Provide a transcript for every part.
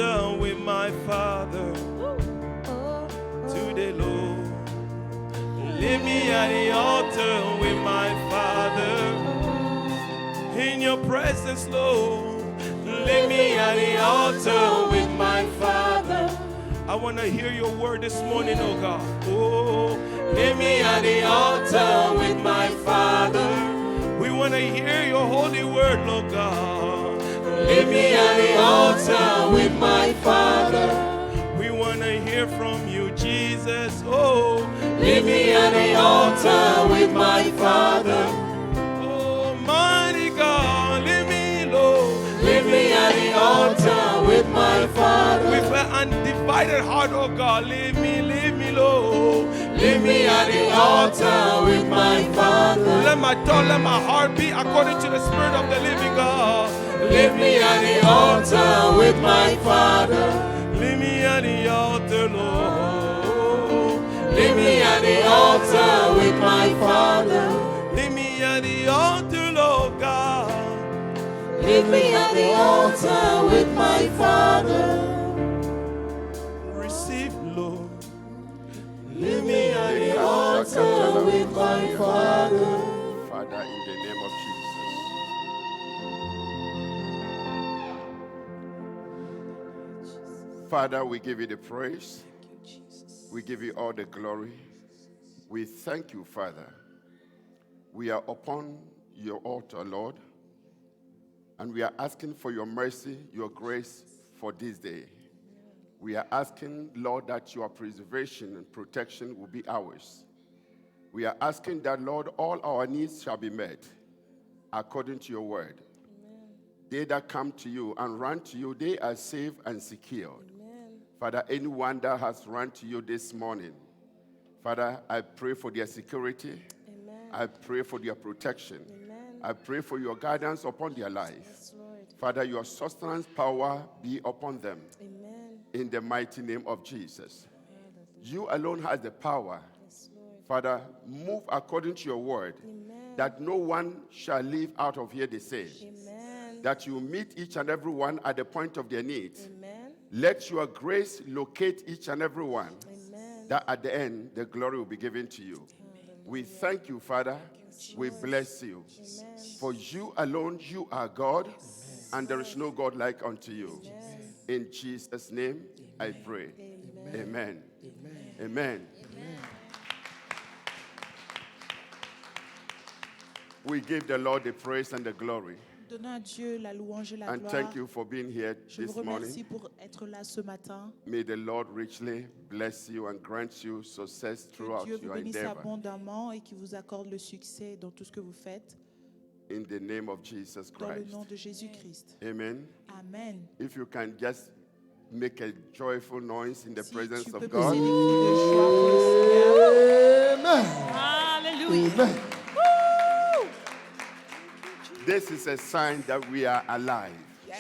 altar with my Father. Today, Lord, leave me at the altar with my Father. In your presence, Lord, leave me at the altar with my Father. I want to hear your word this morning, oh God. Oh, leave me at the altar with my Father. We want to hear your holy word, Lord God. Leave me at the altar with my Father. We want to hear from you, Jesus. Oh, leave me at the altar with my Father. Oh, mighty God, leave me, Lord. Leave me at the altar with my Father. With an undivided heart, oh God, leave me, Lord. Leave me at the altar with my Father. Let my thought, let my heart be according to the Spirit of the living God. Leave me at the altar with my Father. Leave me at the altar, Lord. Leave me at the altar with my Father. Leave me at the altar, Lord God. Leave me at the altar with my Father. Receive, Lord. Leave me at the altar with my Father. Father, in the name of Jesus. Father, we give you the praise. We give you all the glory. We thank you, Father. We are upon your altar, Lord, and we are asking for your mercy, your grace for this day. We are asking, Lord, that your preservation and protection will be ours. We are asking that, Lord, all our needs shall be met according to your word. Amen. They that come to you and run to you, they are safe and secured. Amen. Father, anyone that has run to you this morning, Father, I pray for their security. Amen. I pray for their protection. Amen. I pray for your guidance upon their life. Yes, Lord. Father, your sustenance power be upon them. Amen. In the mighty name of Jesus. You alone has the power. Yes, Lord. Father, move according to your word. Amen. That no one shall leave out of here the same. Amen. That you meet each and every one at the point of their needs. Amen. Let your grace locate each and every one. Amen. That at the end, the glory will be given to you. Amen. We thank you, Father. Yes, we bless you. Amen. For you alone, you are God. Amen. And there is no God like unto you. Amen. In Jesus' name, I pray. Amen. Amen. Amen. Amen. Amen. We give the Lord the praise and the glory. Donnons à Dieu la louange et la And gloire. thank you for being here Je vous this remercie morning. pour être là ce matin. May the Lord richly bless you and grant you success Que throughout Dieu vous your bénisse endeavor. abondamment et qu'il vous accorde le succès dans tout ce que vous faites. In the name of Jesus Dans le Christ. nom de Jésus-Christ. Amen. Amen. If you can just make a joyful noise in the Si presence tu of peux God. poser des cris de joie pour le Seigneur. Amen. Alléluia. Amen. This is a sign that we are alive.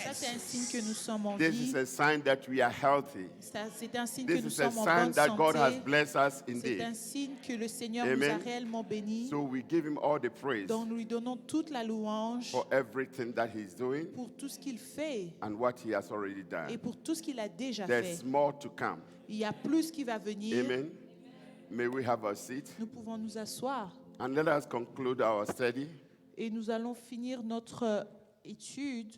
Ça, c'est un signe que nous sommes en This vie. is a sign that we are healthy. C'est un signe que This nous is a sommes en sign bonne that God has santé. blessed us C'est indeed. un signe que le Seigneur nous a Amen. réellement bénis. So we give him all the praise Donc nous lui donnons toute la louange for everything that he's doing pour tout ce qu'il fait and what he has already et done. pour tout ce qu'il a déjà There's fait. more to come. Il y a plus qui va venir. Amen. May we have a seat Nous pouvons nous asseoir and let us conclude our study. et nous allons finir notre étude.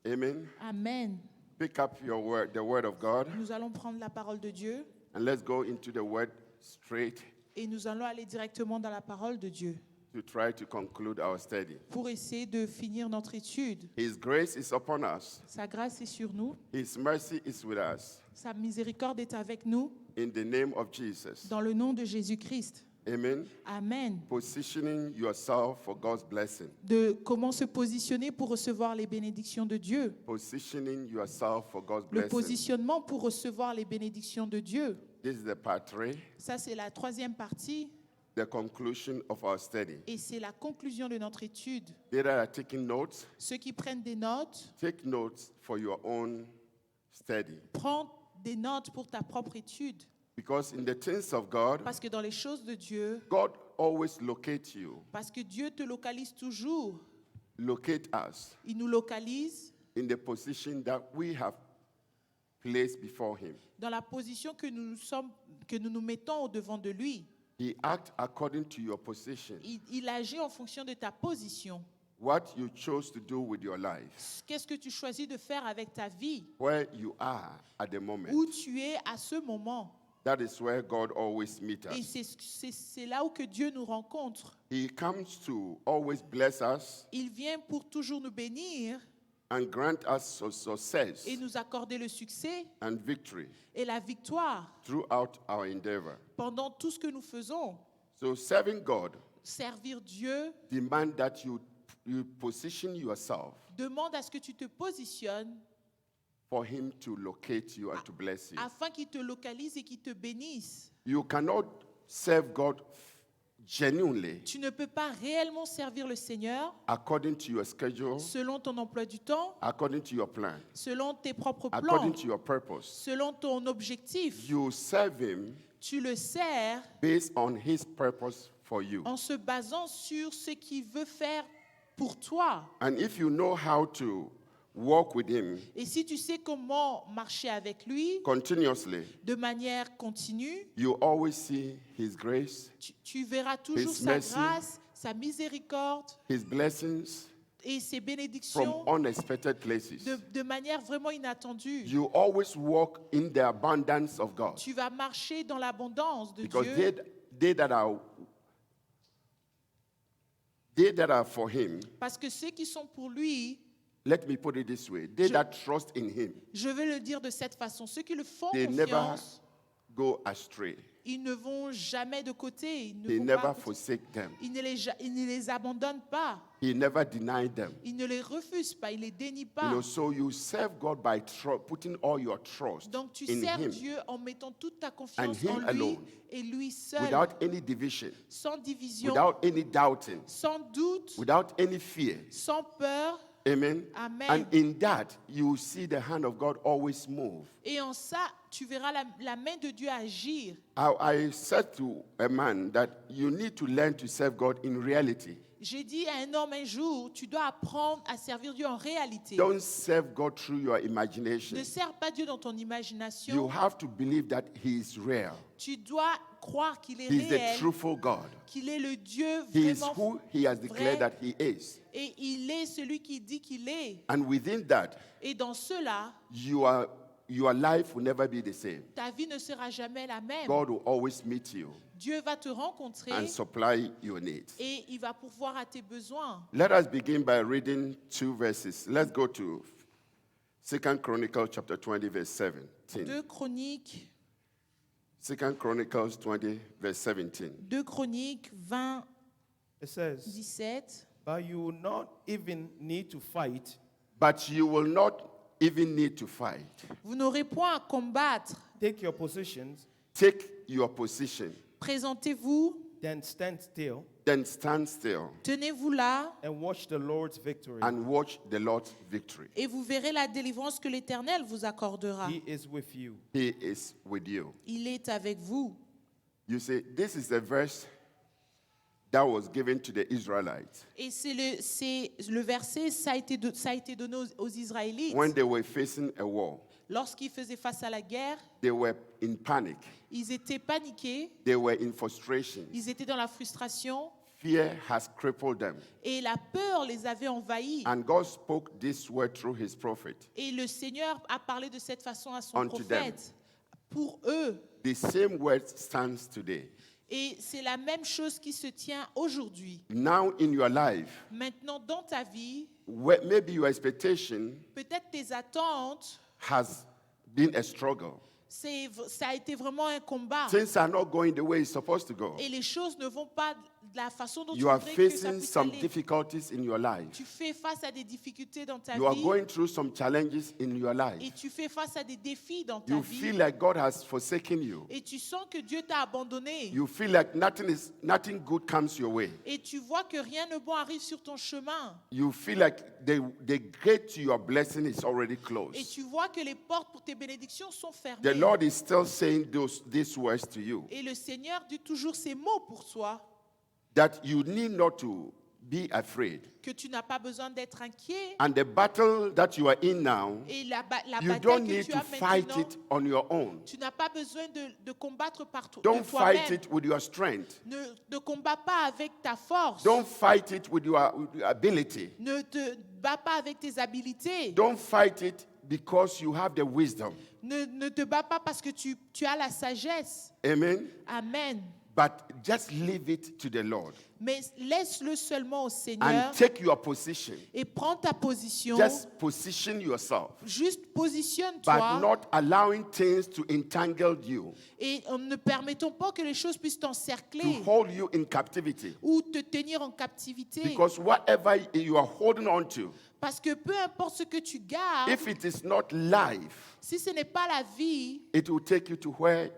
Amen. Amen. Pick up your word, the word of God, Nous allons prendre la parole de Dieu and let's go into the word straight et nous allons aller directement dans la parole de Dieu to try to conclude our study. pour essayer de finir notre étude. His grace is upon us. Sa grâce est sur nous. His mercy is with us. Sa miséricorde est avec nous. In the name of Jesus. Dans le nom de Jésus-Christ. Amen. Amen. Positioning yourself for God's blessing. De comment se positionner pour recevoir les bénédictions de Dieu. Positioning yourself for God's Le blessing. positionnement pour recevoir les bénédictions de Dieu. This is the part 3. Ça, c'est la troisième partie. The conclusion of our study. Et c'est la conclusion de notre étude. They that are taking notes, Ceux qui prennent des notes, take notes for your own study. prends des notes pour ta propre étude. Because in the things of God, Parce que dans les choses de Dieu, God always locates you, parce que Dieu te localise toujours. locate us Il nous localise in the position that we have placed before him. dans la position que nous nous mettons au devant de lui. He acts according to your position. Il agit en fonction de ta position. What you chose to do with your life, Qu'est-ce que tu choisis de faire avec ta vie? where you are at the moment. Où tu es à ce moment? That is where God always meets Et us. c'est là où que Dieu nous rencontre. He comes to always bless us Il vient pour toujours nous bénir and grant us success et nous accorder le succès and victory et la victoire throughout our endeavor. pendant tout ce que nous faisons. So serving God Servir Dieu demands that you position yourself demande à ce que tu te positionnes for him to locate you and to bless you. afin qu'il te localise et qu'il te bénisse. You cannot serve God genuinely Tu ne peux pas réellement servir le Seigneur according to your schedule, selon ton emploi du temps, according to your plan, selon tes propres according plans, to your purpose. selon ton objectif. You serve him Tu le sers based on his purpose for you. en se basant sur ce qu'il veut faire pour toi. And if you know how to walk with him Et si tu sais comment marcher avec lui continuously, de manière continue, you always see his grace, tu verras toujours His sa mercy. grâce, sa miséricorde his blessings et ses from bénédictions unexpected places. de manière vraiment inattendue. You always walk in the abundance of God. Tu vas marcher dans l'abondance de Because Dieu they that are for him, parce que ceux qui sont pour lui, let me put it this way, they that trust in him, je vais le dire de cette façon, ceux qui le font they never confiance, go astray. ils ne vont jamais de côté, ils ne, He vont never pas, forsake them. ils ne les abandonnent pas, He never denied them. ils ne les refusent pas, ils ne les dénient You pas. know, so you serve God by putting all your trust Donc tu in sers him Dieu en mettant toute ta confiance him en lui alone, et lui seul, without any division, sans division, without any doubting, sans doute, without any fear. sans peur. Amen. Amen. And in that, you see the hand of God always move. Et en ça, tu verras la main de Dieu agir. I said to a man that you need to learn to serve God in reality. J'ai dit à un homme un jour, tu dois apprendre à servir Dieu en réalité. Don't serve God through your imagination. Ne sers pas Dieu dans ton You imagination. have to believe that He is real. Tu dois croire qu'il est He is the réel, truthful God. qu'il est le Dieu He is vraiment who He has declared vrai, that He is. et il est celui qui dit qu'il est. And within that, Et dans cela, your life will never be the same. ta vie ne sera jamais la même. God will always meet you Dieu va te rencontrer and supply your needs. et il va pourvoir à tes besoins. Let us begin by reading 2 verses. Let's go to 2 Chronicles chapter 20, verse 17. 2 Chroniques, 2 Chronicles 20, verse 17. 2 Chroniques 20, It says, 17. but you will not even need to fight. But you will not even need to fight. Vous n'aurez point à combattre. Take your positions, Take your position, Présentez-vous, then stand still then stand still tenez-vous là, and watch the Lord's victory. and watch the Lord's victory. et vous verrez la délivrance que l'Éternel vous accordera. He is with you. He is with you. Il est avec vous. You see, this is the verse that was given to the Israelites Et c'est le verset, ça a été donné aux Israélites. when they were facing a war. Lorsqu'ils faisaient face à la guerre, They were in panic. ils étaient paniqués, They were in frustration. ils étaient dans la frustration, Fear has crippled them. et la peur les avait envahis. And God spoke this word through his prophet. Et le Seigneur a parlé de cette façon à son Unto prophète. Pour eux. The same word stands today. Et c'est la même chose qui se tient aujourd'hui. Now in your life, Maintenant, dans ta vie, maybe your expectation peut-être tes attentes, has been a struggle. ça a été vraiment un combat. Things are not going the way it's supposed to go. Et les choses ne vont pas de la façon dont You tu are voudrais que ça facing puisse some aller. difficulties in your life. Tu fais face à des difficultés dans ta You are vie going through some challenges in your et life. tu fais face à des défis dans ta You vie feel like God has forsaken you. et tu sens que Dieu t'a abandonné You feel like nothing good comes your way. et tu vois que rien de bon arrive sur ton chemin You feel like the gate to your blessing is already et closed. tu vois que les portes pour tes bénédictions sont The fermées. Lord is still saying these words to you. Et le Seigneur dit toujours ces mots pour toi, That you need not to be afraid. que tu n'as pas besoin d'être inquiet. And the battle that you are in now, Et la you bataille don't que need tu to as fight maintenant, it on your own. tu n'as pas besoin de combattre par de Don't fight toi-même. it with your strength. Ne combats pas avec ta force. Don't fight it with your ability. Ne te bats pas avec tes habiletés. Don't fight it because you have the wisdom. Ne te bats pas parce que tu as la sagesse. Amen. Amen. But just leave it to the Lord Mais laisse-le seulement au Seigneur and take your position. et prends ta position. Just position yourself, Juste but positionne-toi not allowing things to entangle you, et ne permettons pas que les choses puissent to t'encercler hold you in captivity. ou te tenir en captivité. Because whatever you are holding on to, Parce que peu importe ce que tu gardes, if it is not life, si ce n'est pas la vie, it will take you to where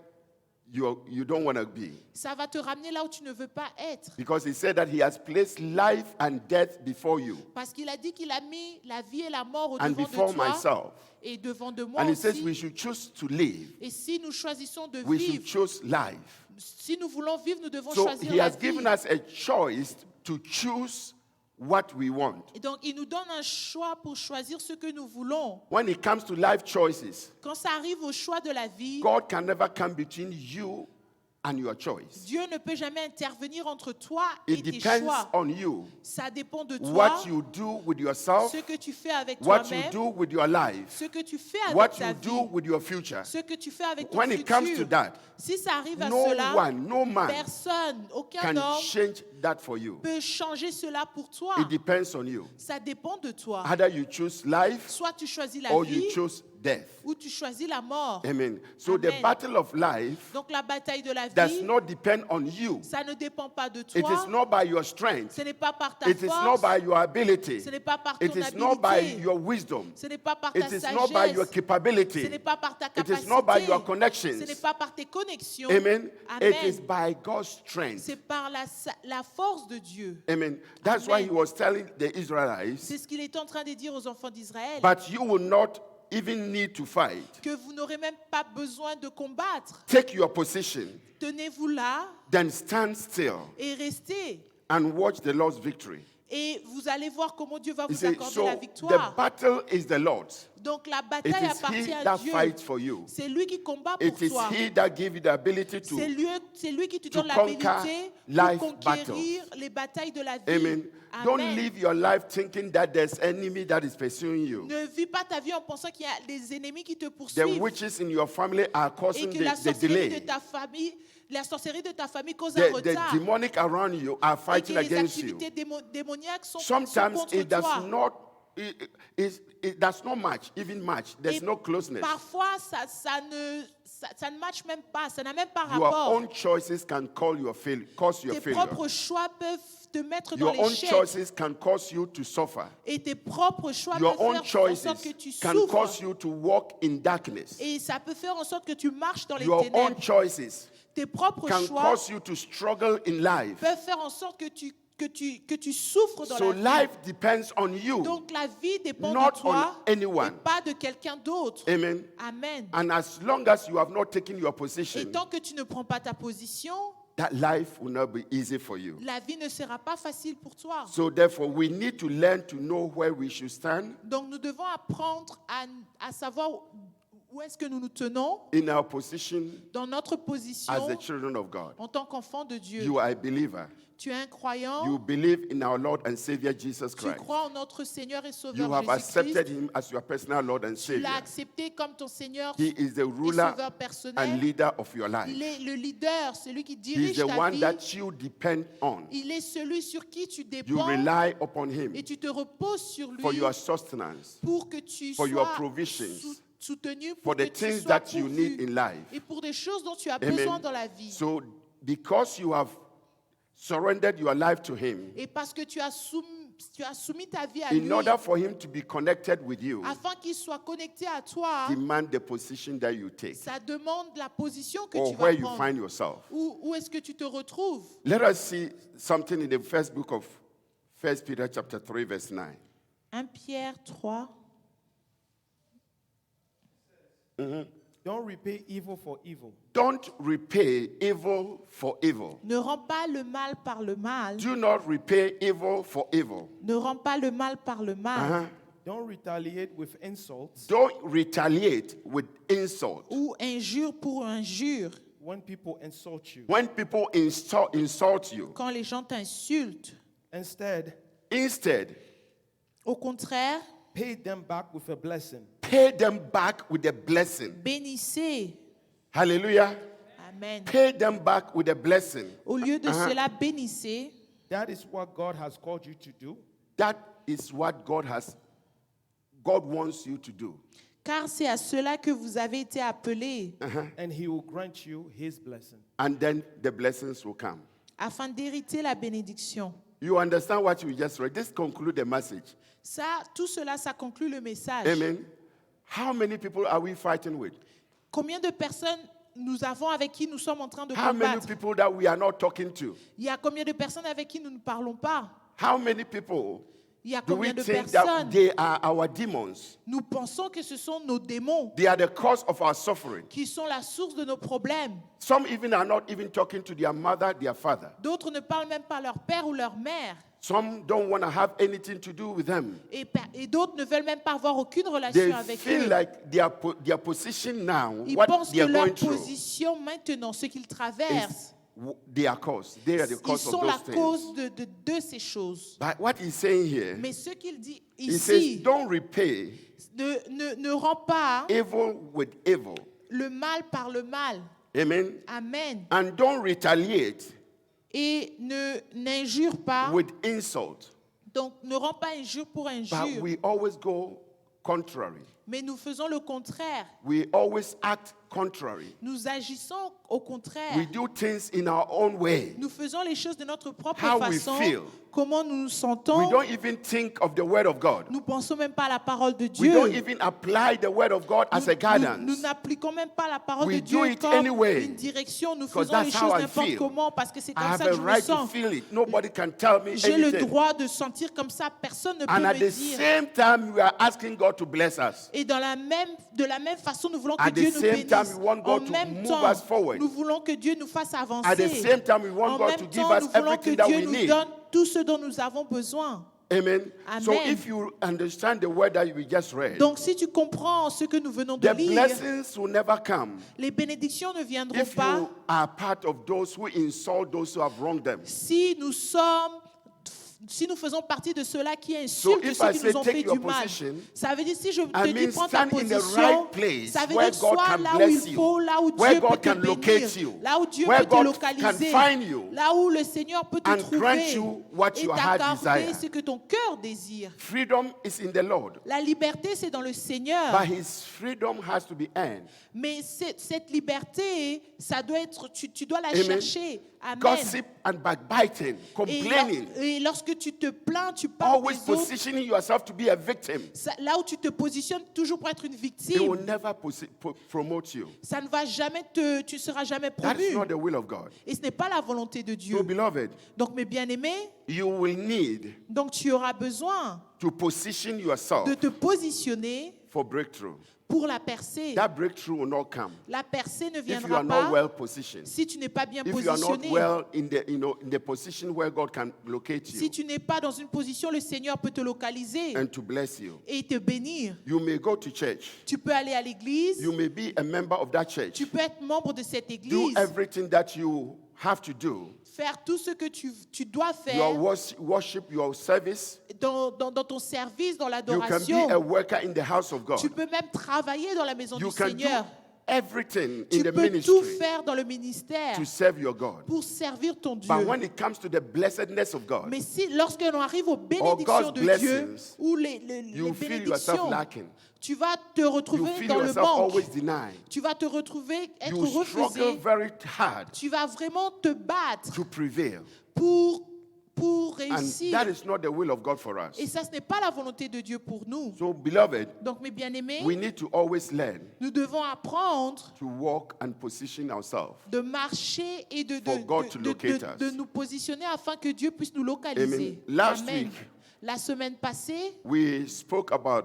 you don't want to be. ça va te ramener là où tu ne veux pas être. Because he said that he has placed life and death before you Parce qu'il a dit qu'il a mis la vie et la mort au and devant before de toi myself. et devant de moi And he says aussi. we should choose to live. Et si nous choisissons de We should vivre, choose life. si nous voulons vivre, nous devons So choisir he la has vie. given us a choice to choose what we want. Et donc, il nous donne un choix pour choisir ce que nous voulons. When it comes to life choices, Quand ça arrive au choix de la vie, God can never come between you and your choice. Dieu ne peut jamais intervenir entre toi et It tes depends choix. on you. Ça dépend de toi, What you do with yourself, ce que tu fais avec what you toi-même, do with your life, ce que tu fais avec what ta you vie, do with your future. ce que tu fais avec ton When it comes to futur. that, Si ça arrive à no cela, one, no man personne, aucun can homme change that for you. peut changer cela pour toi. It depends on you. Ça dépend de toi. Either you choose life Soit tu choisis la or vie you choose death. ou tu choisis la mort. Amen. So the Amen. battle of life Donc la bataille de la does vie, not depend on you. ça ne dépend pas de It toi. is not by your strength. Ce n'est pas par ta It is not force. by your ability. Ce n'est pas par ton It is not by habilité. your wisdom. Ce n'est pas par ta It is not by your sagesse. Ce capability. n'est pas par ta It capacité. is not by your Ce connections. n'est pas par tes connexions. Amen. Amen. It is by God's strength. C'est par la force de Dieu. Amen. That's why Amen. he was telling the Israelites, C'est ce qu'il est en train de dire aux enfants d'Israël. but you will not even need to fight. Que vous n'aurez même pas besoin de combattre. Take your position, Tenez-vous là then stand still et restez. and watch the Lord's victory. Et vous allez voir comment Dieu va He vous said, accorder so la the victoire. battle is the Lord's. Donc la It bataille is appartient he à that Dieu. fights for you. C'est lui qui combat pour It is toi. he that gives you the ability C'est lui qui te to donne conquer l'habilité life pour conquérir les batailles de la vie. Amen. Don't Amen. live your life thinking that there's enemy that is pursuing you. Ne vis pas ta vie en pensant qu'il y a des ennemis qui te The poursuivent witches in your family are et causing que la the sorcellerie de delay. ta famille, cause un The retard. demonic around you are Et que fighting les against you. activités démoniaques sont Sometimes contre it does toi. not it does not match, even match. There's Et no closeness. Parfois, ça ne matche même pas, ça n'a même pas Your rapport. own choices can cause your Tes failure. propres choix peuvent te mettre dans Your own l'échec. choices can cause you to suffer. Et tes propres choix Your peuvent own faire en choices sorte que tu can souffres. cause you to walk in darkness. Et ça peut faire en sorte que tu marches dans les Your ténèbres. own choices Tes propres can choix cause you to struggle in life. peuvent faire en sorte que tu souffres dans So la vie. life depends on you, Donc la vie dépend not de toi on anyone. et pas de quelqu'un d'autre. Amen. Amen. And as long as you have not taken your Et position, tant que tu ne prends pas ta position, that life will not be easy for you. la vie ne sera pas facile pour toi. So therefore, we need to learn to know where we should stand Donc nous devons apprendre à savoir où est-ce que nous nous tenons in our position dans notre position as the children of God. en tant qu'enfant de Dieu. You are a believer. Tu es un croyant, You believe in our Lord and Savior Jesus tu Christ. crois en notre Seigneur et You Sauveur have accepted Jésus-Christ. Him as your personal Lord and Tu Savior. l'as accepté comme ton Seigneur He is the et ruler Sauveur and personnel. leader of your life. Il est le leader, celui qui He is dirige the ta one vie. that you depend on. Il est celui sur qui tu You dépends rely upon Him et tu te reposes sur lui for your sustenance, pour que tu for your sois provisions, soutenu, for pour que the tu things sois that you pourvu need in life. et pour des choses dont tu as Amen. besoin dans la vie. So, because you have surrendered your life to Him, Et parce que tu as soumis ta vie à in lui, order for Him to be connected with you, afin qu'il soit connecté à toi, demand the position that you take ça demande la position que or tu where vas you prendre. find yourself. Où est-ce que tu te retrouves? Let us see something in the first book of 1 Peter chapter 3, verse 9. 1 Pierre 3. Don't repay evil for evil. Don't repay evil for evil. Ne rends pas le mal par le mal. Do not repay evil for evil. Ne rends pas le mal par le mal. Uh-huh. Don't retaliate with insults Don't retaliate with insult. Ou injure pour injure. when people insult you. When people insult you, Quand les gens t'insultent. Instead, instead, Au contraire, pay them back with a blessing. pay them back with a blessing. bénissez. Hallelujah. Amen. Pay them back with a blessing. Au lieu de cela, bénissez. That is what God has called you to do. That is what God wants you to do. Car c'est à cela que vous avez été appelés, And He will grant you His blessing. And then the blessings will come. afin d'hériter la bénédiction. You understand what you just read? This concludes the message. Ça, tout cela, ça conclut le message. Amen. How many people are we fighting with? Combien de personnes nous avons avec qui nous sommes en train de How many combattre? people that we are not talking to? Il y a combien de personnes avec qui nous ne parlons pas? How many people Il y a do we combien de think that personnes? they are our demons? Nous pensons que ce sont nos démons They are the cause of our suffering. qui sont la source de nos problèmes. Some even are not even talking to their mother, their father. D'autres ne parlent même pas à leur père ou leur mère. Some don't want to have anything to do with them. Et d'autres ne veulent même pas avoir aucune relation They avec feel eux. like their position now, Ils what pensent they que are leur going through, position maintenant, ce qu'ils traversent, their cause. They are the ils cause sont of la those things. cause de ces choses. But what he's saying here, Mais ce qu'il dit he says, ici, don't repay ne rend pas evil with evil. le mal par le mal. Amen. Amen. And don't retaliate Et n'injure pas. with insult. Donc, ne rend pas injure pour But injure. we always go contrary. Mais nous faisons le contraire. We always act contrary. Nous agissons au contraire. We do things in our own way. Nous faisons les choses de notre propre How we façon. feel. Comment nous nous We sentons. don't even think of the word of God. Nous pensons même pas à la parole de We Dieu. don't even apply the word of God as a Nous guidance. n'appliquons même pas la parole We de Dieu do it comme anyway, une direction. Nous because faisons les that's how choses I n'importe feel. comment parce que c'est I comme have ça que a je me right to sens. feel it. Nobody can tell me J'ai le anything. droit de sentir comme ça. Personne ne peut And at me the dire. same time, we are asking God to bless us. Et de la même façon, nous voulons que At the Dieu nous same time, bénisse. we want God En to même move temps, us forward. nous voulons que Dieu nous fasse avancer. At the same time, we want En God même to give temps, us nous voulons que everything that Dieu we nous need. donne tout ce dont nous avons besoin. Amen. So Amen. if you understand the word that we just read, Donc, si tu comprends ce que nous venons de the lire, blessings will never come les bénédictions ne viendront if pas you are part of those who insult those who have wronged them. si nous faisons partie de ceux-là qui So insultent if ceux I qui say nous ont take fait your du mal. position, Ça veut dire si je I te dis mean prends ta stand in the position, right place ça veut where dire God sois can là où bless il you, faut, là où where Dieu God peut te can bénir, locate you, là où Dieu where peut te God localiser, can find you, là où le Seigneur peut te and trouver grant you what et your heart t'accorder desire. ce que ton cœur désire. Freedom is in the Lord, La liberté, c'est dans le Seigneur. but His freedom has to be earned. Mais cette liberté, ça doit être, tu dois la Amen. chercher. Amen. Gossip and backbiting, Et, complaining, et lorsque tu te plains, tu parles always des autres, positioning yourself to be a victim. là où tu te positionnes toujours pour être une It will victime, never promote you. ça ne va jamais tu seras jamais That is promu. not the will of God. Et ce n'est pas la volonté de Dieu. So, beloved, Donc, mes bien-aimés, you will need donc tu auras besoin to position yourself de te positionner for breakthrough. pour la percée. That breakthrough will not come La percée ne if you viendra are not pas well positioned. si tu n'es pas bien If you are not positionné. well in the position where God can locate Si you tu n'es pas dans une position, le Seigneur peut te localiser and to bless you. et te bénir. You may go to church. Tu peux aller à l'église, You may be a member of that church. tu peux être membre de cette Do église, everything that you have to do. faire tout ce que tu dois Your faire worship, your service. dans ton service, dans You can be a l'adoration. worker in the house of God. Tu peux même travailler dans la maison You du can do Seigneur. everything in Tu the peux tout ministry faire dans le ministère to serve your God. pour servir ton Dieu. But when it comes to the blessedness of God, Mais lorsque l'on arrive aux bénédictions God's de Dieu, blessings, ou les you feel yourself bénédictions, lacking. tu vas te You retrouver feel dans le yourself manque. always denied. Tu vas te retrouver être You struggle refusé. very hard Tu vas vraiment te battre to prevail. pour And réussir. that is not the will of God for us. Et ça, ce n'est pas la volonté de Dieu pour nous. So, beloved, Donc, mes bien-aimés, we need to always learn nous devons apprendre to walk and position ourselves. de marcher et For God to locate us. de nous positionner afin que Dieu puisse nous localiser. Amen. Last Amen. week, La semaine passée, we spoke about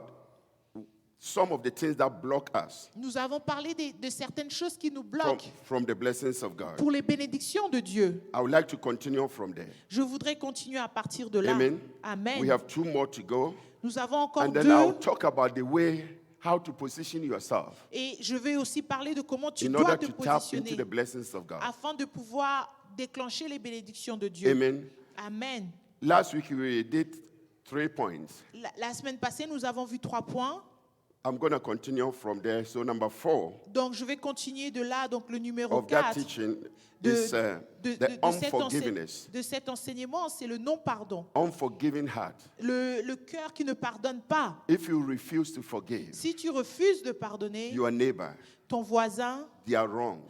some of the things that block us Nous avons parlé de certaines choses qui nous bloquent from the blessings of God. pour les bénédictions de Dieu. I would like to continue from there. Je voudrais continuer à partir de là. Amen. Amen. We have 2 more to go. Nous avons encore And then I'll 2. talk about the way, how to position yourself Et je vais aussi parler de comment tu in dois order te to tap into positionner the blessings of God. afin de pouvoir déclencher les bénédictions de Dieu. Amen. Amen. Last week we did 3 points. La semaine passée, nous avons vu 3 points. I'm going to continue from there. So number 4 Donc, je vais continuer de là. Donc, le numéro of that 4 teaching de, is the unforgiveness, de cet enseignement, c'est le non-pardon. unforgiving heart. Le cœur qui ne pardonne pas. If you refuse to forgive Si tu refuses de pardonner your neighbor, ton voisin, they are wrong.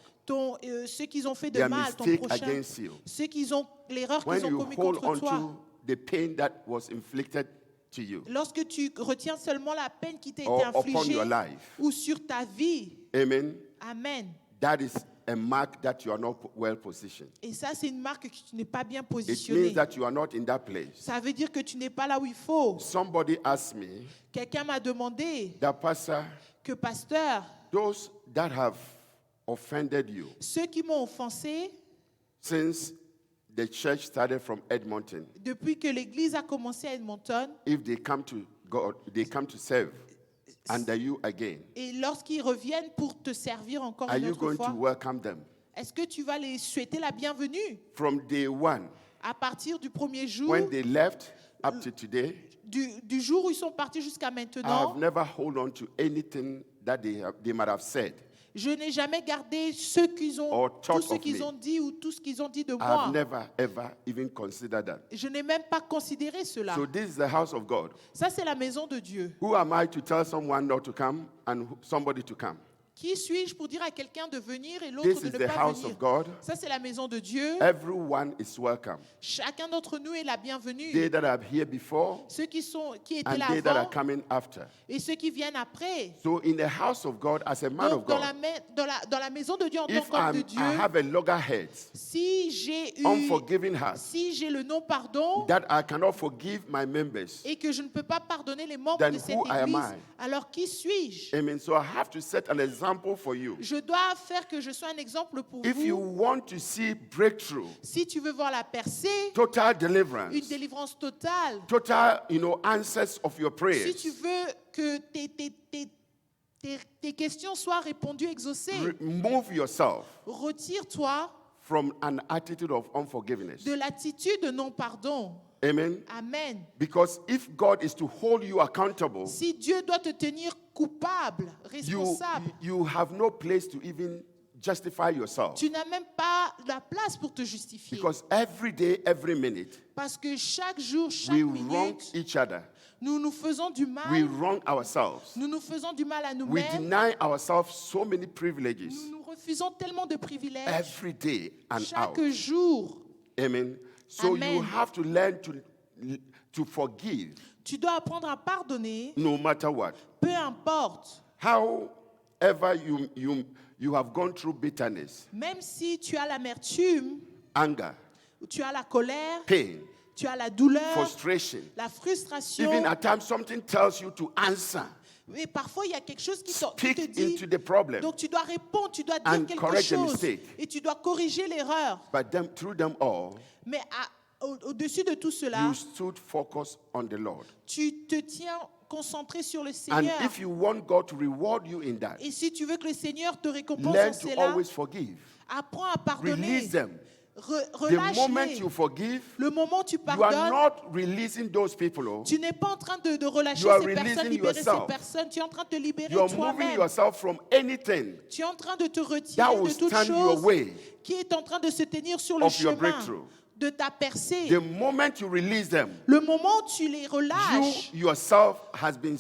ceux qui ont fait de Their mal, ton mistake prochain, against you. l'erreur When qu'ils ont you commis hold contre toi, on to the pain that was inflicted to you lorsque tu retiens seulement la peine qui t'a été or upon infligée your life, ou sur ta vie, amen, amen. that is a mark that you are not well positioned. Et ça, c'est une marque que tu n'es pas bien It positionné. means that you are not in that place. Ça veut dire que tu n'es pas là où il faut. Somebody asked me, Quelqu'un m'a demandé that pastor, que, pasteur, those that have offended you ceux qui m'ont offensé since the church started from Edmonton, depuis que l'église a commencé à Edmonton, if they come to God, they come to serve under you again, et lorsqu'ils reviennent pour te servir encore are une you autre going to fois, welcome them? est-ce que tu vas les souhaiter la bienvenue From day one, à partir du premier jour, when they left up to today, du jour où ils sont partis jusqu'à I maintenant? have never hold on to anything that they might have said. Je n'ai jamais gardé Or thought tout ce of qu'ils me. ont dit ou tout ce qu'ils ont dit de I moi. have never ever even considered that. Je n'ai même pas considéré cela. So this is the house of God. Ça, c'est la maison de Dieu. Who am I to tell someone not to come and somebody to come? Qui suis-je pour dire à quelqu'un de venir et l'autre This de is ne the pas house venir? of God. Ça, c'est la maison de Dieu. Everyone is welcome. Chacun d'entre nous est la bienvenue. They that are here before Ceux qui étaient and là they that are avant coming after. et ceux qui viennent après. So in the house of God, as a man Donc, of dans God, la maison de Dieu, en tant if qu'homme de I Dieu, have a loggerhead, si j'ai unforgiving heart, le non-pardon that I cannot forgive my members, et que je ne peux pas pardonner les membres then de cette who am église, I? alors qui suis-je? amen. So I have to set an example for you. Je dois faire que je sois un exemple pour If you vous. want to see breakthrough, Si tu veux voir la percée, total une deliverance, délivrance totale, total, answers of your si prayers, tu veux que tes questions soient répondues, exaucées, remove yourself retire-toi from an attitude of unforgiveness. de l'attitude de non-pardon. Amen. Amen. Because if God is to hold you accountable, Si Dieu doit te tenir coupable, responsable, you have no place to even justify yourself. tu n'as même pas la place pour te justifier. Because every day, every minute, Parce que chaque jour, chaque we wrong minute, each other. nous nous faisons du We mal. wrong ourselves. Nous nous faisons du mal à We nous-mêmes. deny ourselves so many privileges Nous nous refusons tellement de privilèges every day and out. chaque jour. Amen. So you Amen. have to learn to forgive Tu dois apprendre à pardonner, no matter what. peu importe. However you have gone through bitterness, Même si tu as l'amertume, anger, tu as la colère, pain, tu as la douleur, frustration. la frustration. Even at times something tells you to answer. Et parfois, il y a quelque chose qui te Speak dit. into the problem. Donc, tu dois répondre, tu dois dire And quelque correct the chose. mistake. Et tu dois corriger l'erreur. But through them all, Mais au-dessus de tout cela, you stood focused on the Lord. tu te tiens concentré sur le And Seigneur. if you want God to reward you in that, Et si tu veux que le Seigneur te récompense learn en to cela, always forgive. apprends à pardonner. Release them. The Relâche-les. moment you forgive, Le moment où tu you are pardonnes, not releasing those people. tu n'es pas en train de relâcher You are ces personnes, releasing libérer ces yourself. personnes. Tu es en train de te libérer You are moving toi-même. yourself from anything Tu es en train de te that retirer will de toute stand your chose way qui est en train de se tenir sur le of your chemin breakthrough. de ta percée. The moment you release them, Le moment où tu les relâches, you yourself have been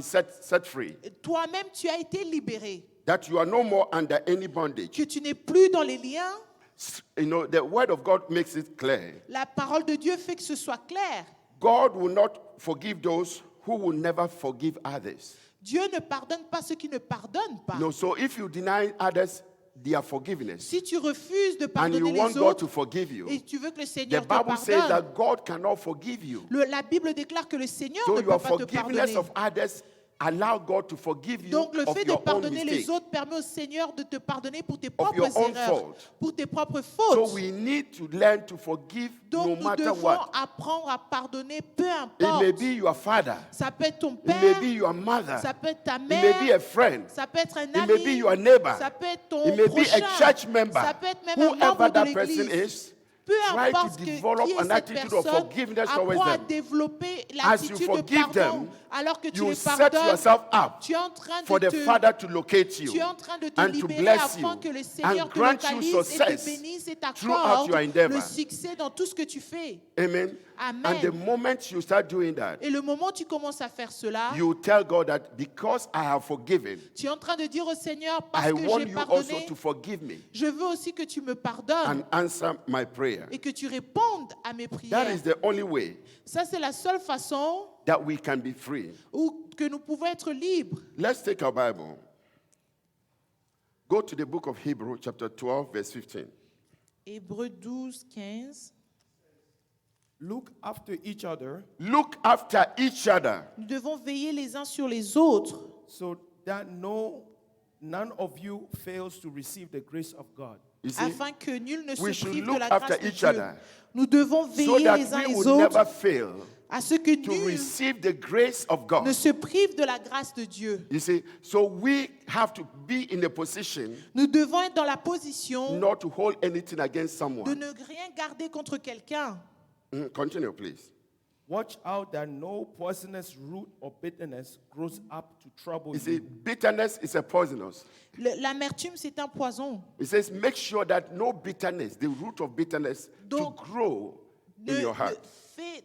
set free. toi-même tu as été libéré. That you are no more under any bondage. Que tu n'es plus dans les liens. The word of God makes it clear. La parole de Dieu fait que ce soit clair. God will not forgive those who will never forgive others. Dieu ne pardonne pas ceux qui ne pardonnent pas. No, so if you deny others their forgiveness Si tu refuses de and pardonner you want les God to autres forgive you, et tu veux que le the Seigneur te Bible says pardonne, that God cannot forgive you. la Bible déclare que le Seigneur So ne your peut pas te forgiveness pardonner. of others allow God to forgive you Donc, le of fait de your own pardonner les mistakes. autres permet au Seigneur de te pardonner pour tes your propres own erreurs, fault. pour tes propres So fautes. we need to learn to forgive Donc, no nous matter devons what. apprendre à pardonner, peu It may importe. be your father. Ça peut être ton It may père, be your mother. ça peut être ta It may be mère, a friend. ça peut être un It may be ami, your neighbor. ça peut être ton It may be prochain, a church member. ça peut être même un Whoever membre de that person l'église. is, Peu try to importe qui develop est an cette attitude of personne, forgiveness towards apprends à them. développer As you l'attitude de forgive pardon. them, Alors que tu you les set pardonnes, yourself up tu es en train for de the Father to locate you tu es en train de te and to libérer bless afin you que le Seigneur and te grant you localise et te success bénisse et throughout t'accorde your endeavor. le succès dans tout ce que tu fais. Amen. Amen. And the moment you start doing that, Et le moment où tu commences à faire cela, you tell God that because I have forgiven, tu es en train de dire au Seigneur, parce I que want j'ai you also pardonné, to forgive me je veux aussi que tu me pardonnes and answer my prayer. et que tu répondes à mes That prières. is the only way Ça, c'est la seule façon that we can be free. où que nous pouvons être libres. Let's take our Bible. Go to the book of Hebrews, chapter 12, verse 15. Hébreux 12, 15. Look after each other Look after each other Nous devons veiller les uns sur les autres so that none of you fails to receive the grace of God. You see, afin que nul ne we se should prive de look la after grâce de each Dieu. other Nous devons so veiller that les uns we les will never autres fail à ce que to nul receive the grace of God. ne se prive de la grâce de Dieu. You see, so we have to be in a position Nous devons être dans la position not to hold anything against de someone. ne rien garder contre quelqu'un. Continue, please. Watch out that no poisonous root or bitterness grows up to trouble You see, you. bitterness is a poisonous. L'amertume, c'est un poison. It says, make sure that no bitterness, the root of bitterness, Donc, to grow in your heart,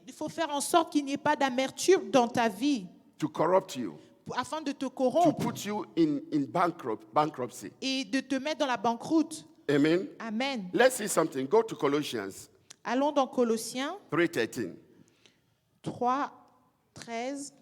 Il faut faire en sorte qu'il n'y ait pas d'amertume dans ta vie to corrupt you, afin de te to corrompre put you in bankruptcy. et de te mettre dans la banqueroute. Amen. Amen. Let's see something. Go to Colossians Allons dans Colossiens 3:13. 3, 13.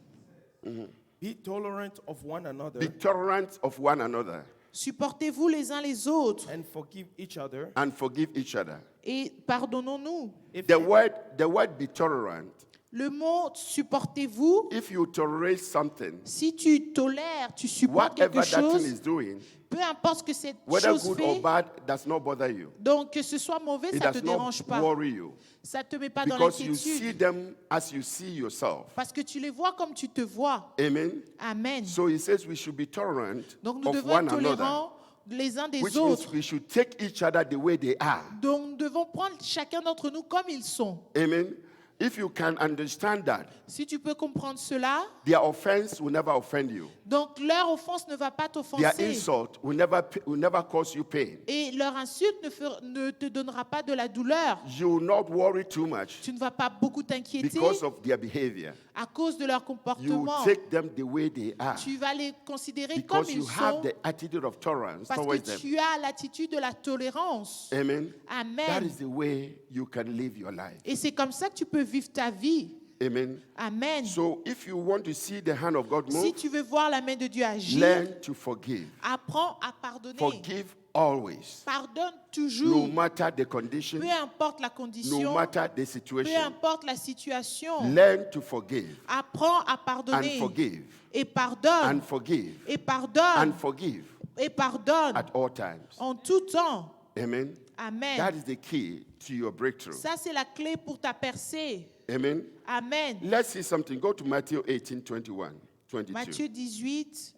Be tolerant of one another Be tolerant of one another Supportez-vous les uns les autres and forgive each other. and forgive each other. et pardonnons-nous. If The word be tolerant, Le mot supportez-vous, if you tolerate something, si tu tolères, tu supportes quelque whatever that thing chose, is doing, peu importe ce que cette whether chose good or fait, bad, does not bother you. donc que ce soit mauvais, It ça ne te does not dérange pas. worry you. Ça ne te met pas dans Because you see l'inquiétude. them as you see yourself. Parce que tu les vois comme tu te vois. Amen. Amen. So he says we should be tolerant Donc nous of devons one être another, tolérants les uns des which means autres. we should take each other the way they are. Donc nous devons prendre chacun d'entre nous comme ils sont. Amen. If you can understand that, Si tu peux comprendre cela, their offense will never offend you. donc leur offense ne va pas Their t'offenser. insult will never cause you pain. Et leur insulte ne te donnera pas de la douleur. You will not worry too much Tu ne vas pas beaucoup t'inquiéter because of their behavior. à cause de leur You comportement. take them the way they are Tu vas les considérer comme because you ils have sont the attitude of tolerance parce towards que them. tu as l'attitude de la tolérance. Amen. That Amen. is the way you can live your life. Et c'est comme ça que tu peux vivre ta vie. Amen. Amen. So if you want to see the hand of God Si move, tu veux voir la main de Dieu agir, learn to forgive. apprends à pardonner. Forgive always. Pardonne No toujours. matter the condition, Peu importe la no condition, matter the peu situation. importe la situation. Learn to forgive Apprends à and pardonner. forgive Et pardonne. and forgive Et and pardonne. forgive Et pardonne. at all times. En tout temps. Amen. That Amen. is the key to your breakthrough. Ça, c'est la clé pour ta percée. Amen. Amen. Let's see something. Go to Matthew 18, 21, 22. Matthieu 18,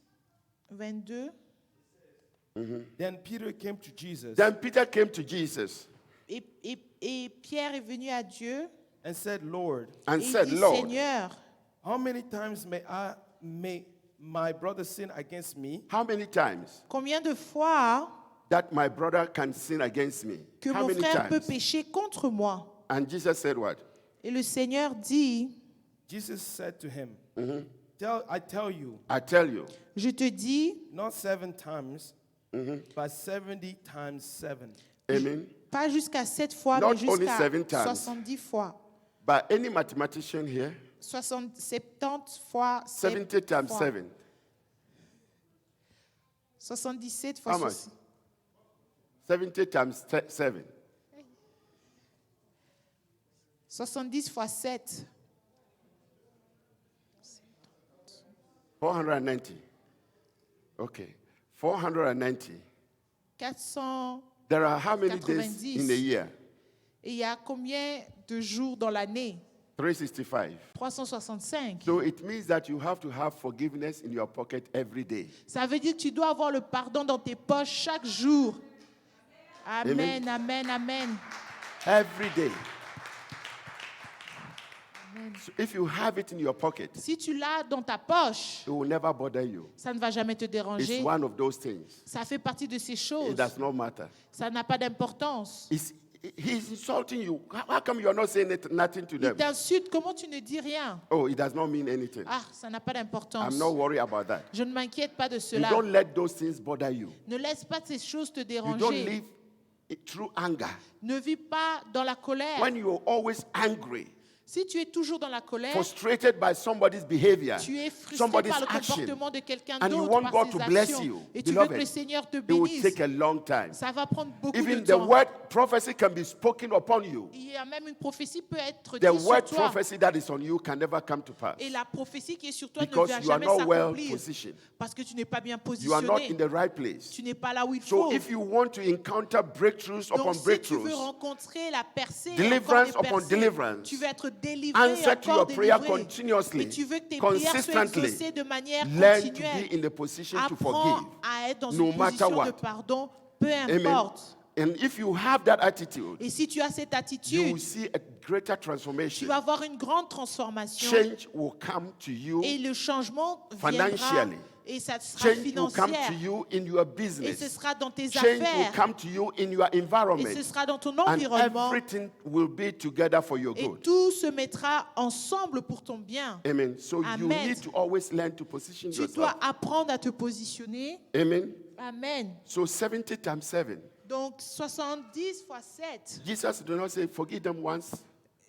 22. Then Peter came to Jesus Then Peter came to Jesus Et Pierre est venu à Dieu and said, Lord, and et il said, dit, Lord, Seigneur, how many times may my brother sin against me how many times combien de fois that my brother can sin against me? que How mon many frère peut times? pécher contre moi? And Jesus said what? Et le Seigneur dit, Jesus said to him, I tell you, I tell you, je te dis, not 7 times, but 70 times 7. amen. pas jusqu'à 7 fois, Not mais only jusqu'à 7 times. 70 fois. But any mathematician here, 70 fois 70 times fois. 7. 77 fois How much? 70 times 7. 70 fois 7. 490. Okay. 490. 490. There are how many days in a year? Et il y a combien de jours dans l'année? 365. 365. So it means that you have to have forgiveness in your pocket every day. Ça veut dire que tu dois avoir le pardon dans tes poches chaque jour. Amen, amen, amen. Every day. Amen. So if you have it in your pocket, Si tu l'as dans ta poche, it will never bother you. ça ne va jamais te It's déranger. one of those things. Ça fait partie de ces It choses. does not matter. Ça n'a pas d'importance. He's insulting you. How come you are not saying nothing to Il them? t'insulte, comment tu ne dis rien? Oh, it does not mean anything. Ah, ça n'a pas d'importance. I'm not worried about that. Je ne m'inquiète pas de You cela. don't let those things bother you. Ne laisse pas ces choses te You don't déranger. live through anger. Ne vis pas dans la colère. When you're always angry, Si tu es toujours dans la colère, frustrated by somebody's behavior, tu es frustré somebody's par le action, comportement de quelqu'un and you d'autre, want par God ses to bless actions, you, et tu veux que beloved, le Seigneur te it will bénisse, take a long time. ça va prendre beaucoup de Even the temps. word prophecy can be spoken upon you. Il y a même une prophétie peut être The dite sur word toi, prophecy that is on you can never come to pass et la prophétie qui est sur toi ne because va you are jamais not well s'accomplir, positioned. parce que tu n'es pas bien You are not in positionné, the right place. tu n'es pas là où il So faut. if you want to encounter breakthroughs upon Donc si tu veux breakthroughs, rencontrer la percée, et deliverance encore des upon percées, deliverance, tu veux être délivré answer et to encore your prayer délivré, continuously, et tu veux que tes prières soient consistently, exaucées de manière learn to continuelle. be in the position to Apprends forgive, à être dans no une matter position de what. pardon, peu Amen. importe. And if you have that attitude, Et si tu as cette you attitude, will see a greater tu transformation. vas avoir une grande transformation Change will come to you. et le changement viendra Financially. et ça sera Change will come to financière you in your et ce business. sera dans tes Change will affaires come to you in your et environment. ce sera dans ton And environnement everything will be together for your et good. tout se mettra ensemble pour ton bien. Amen. So you Amen. need to always learn to position Tu yourself. dois apprendre à te positionner. Amen. Amen. So 70 times 7. Donc 70 fois 7. Jesus did not say forgive them once,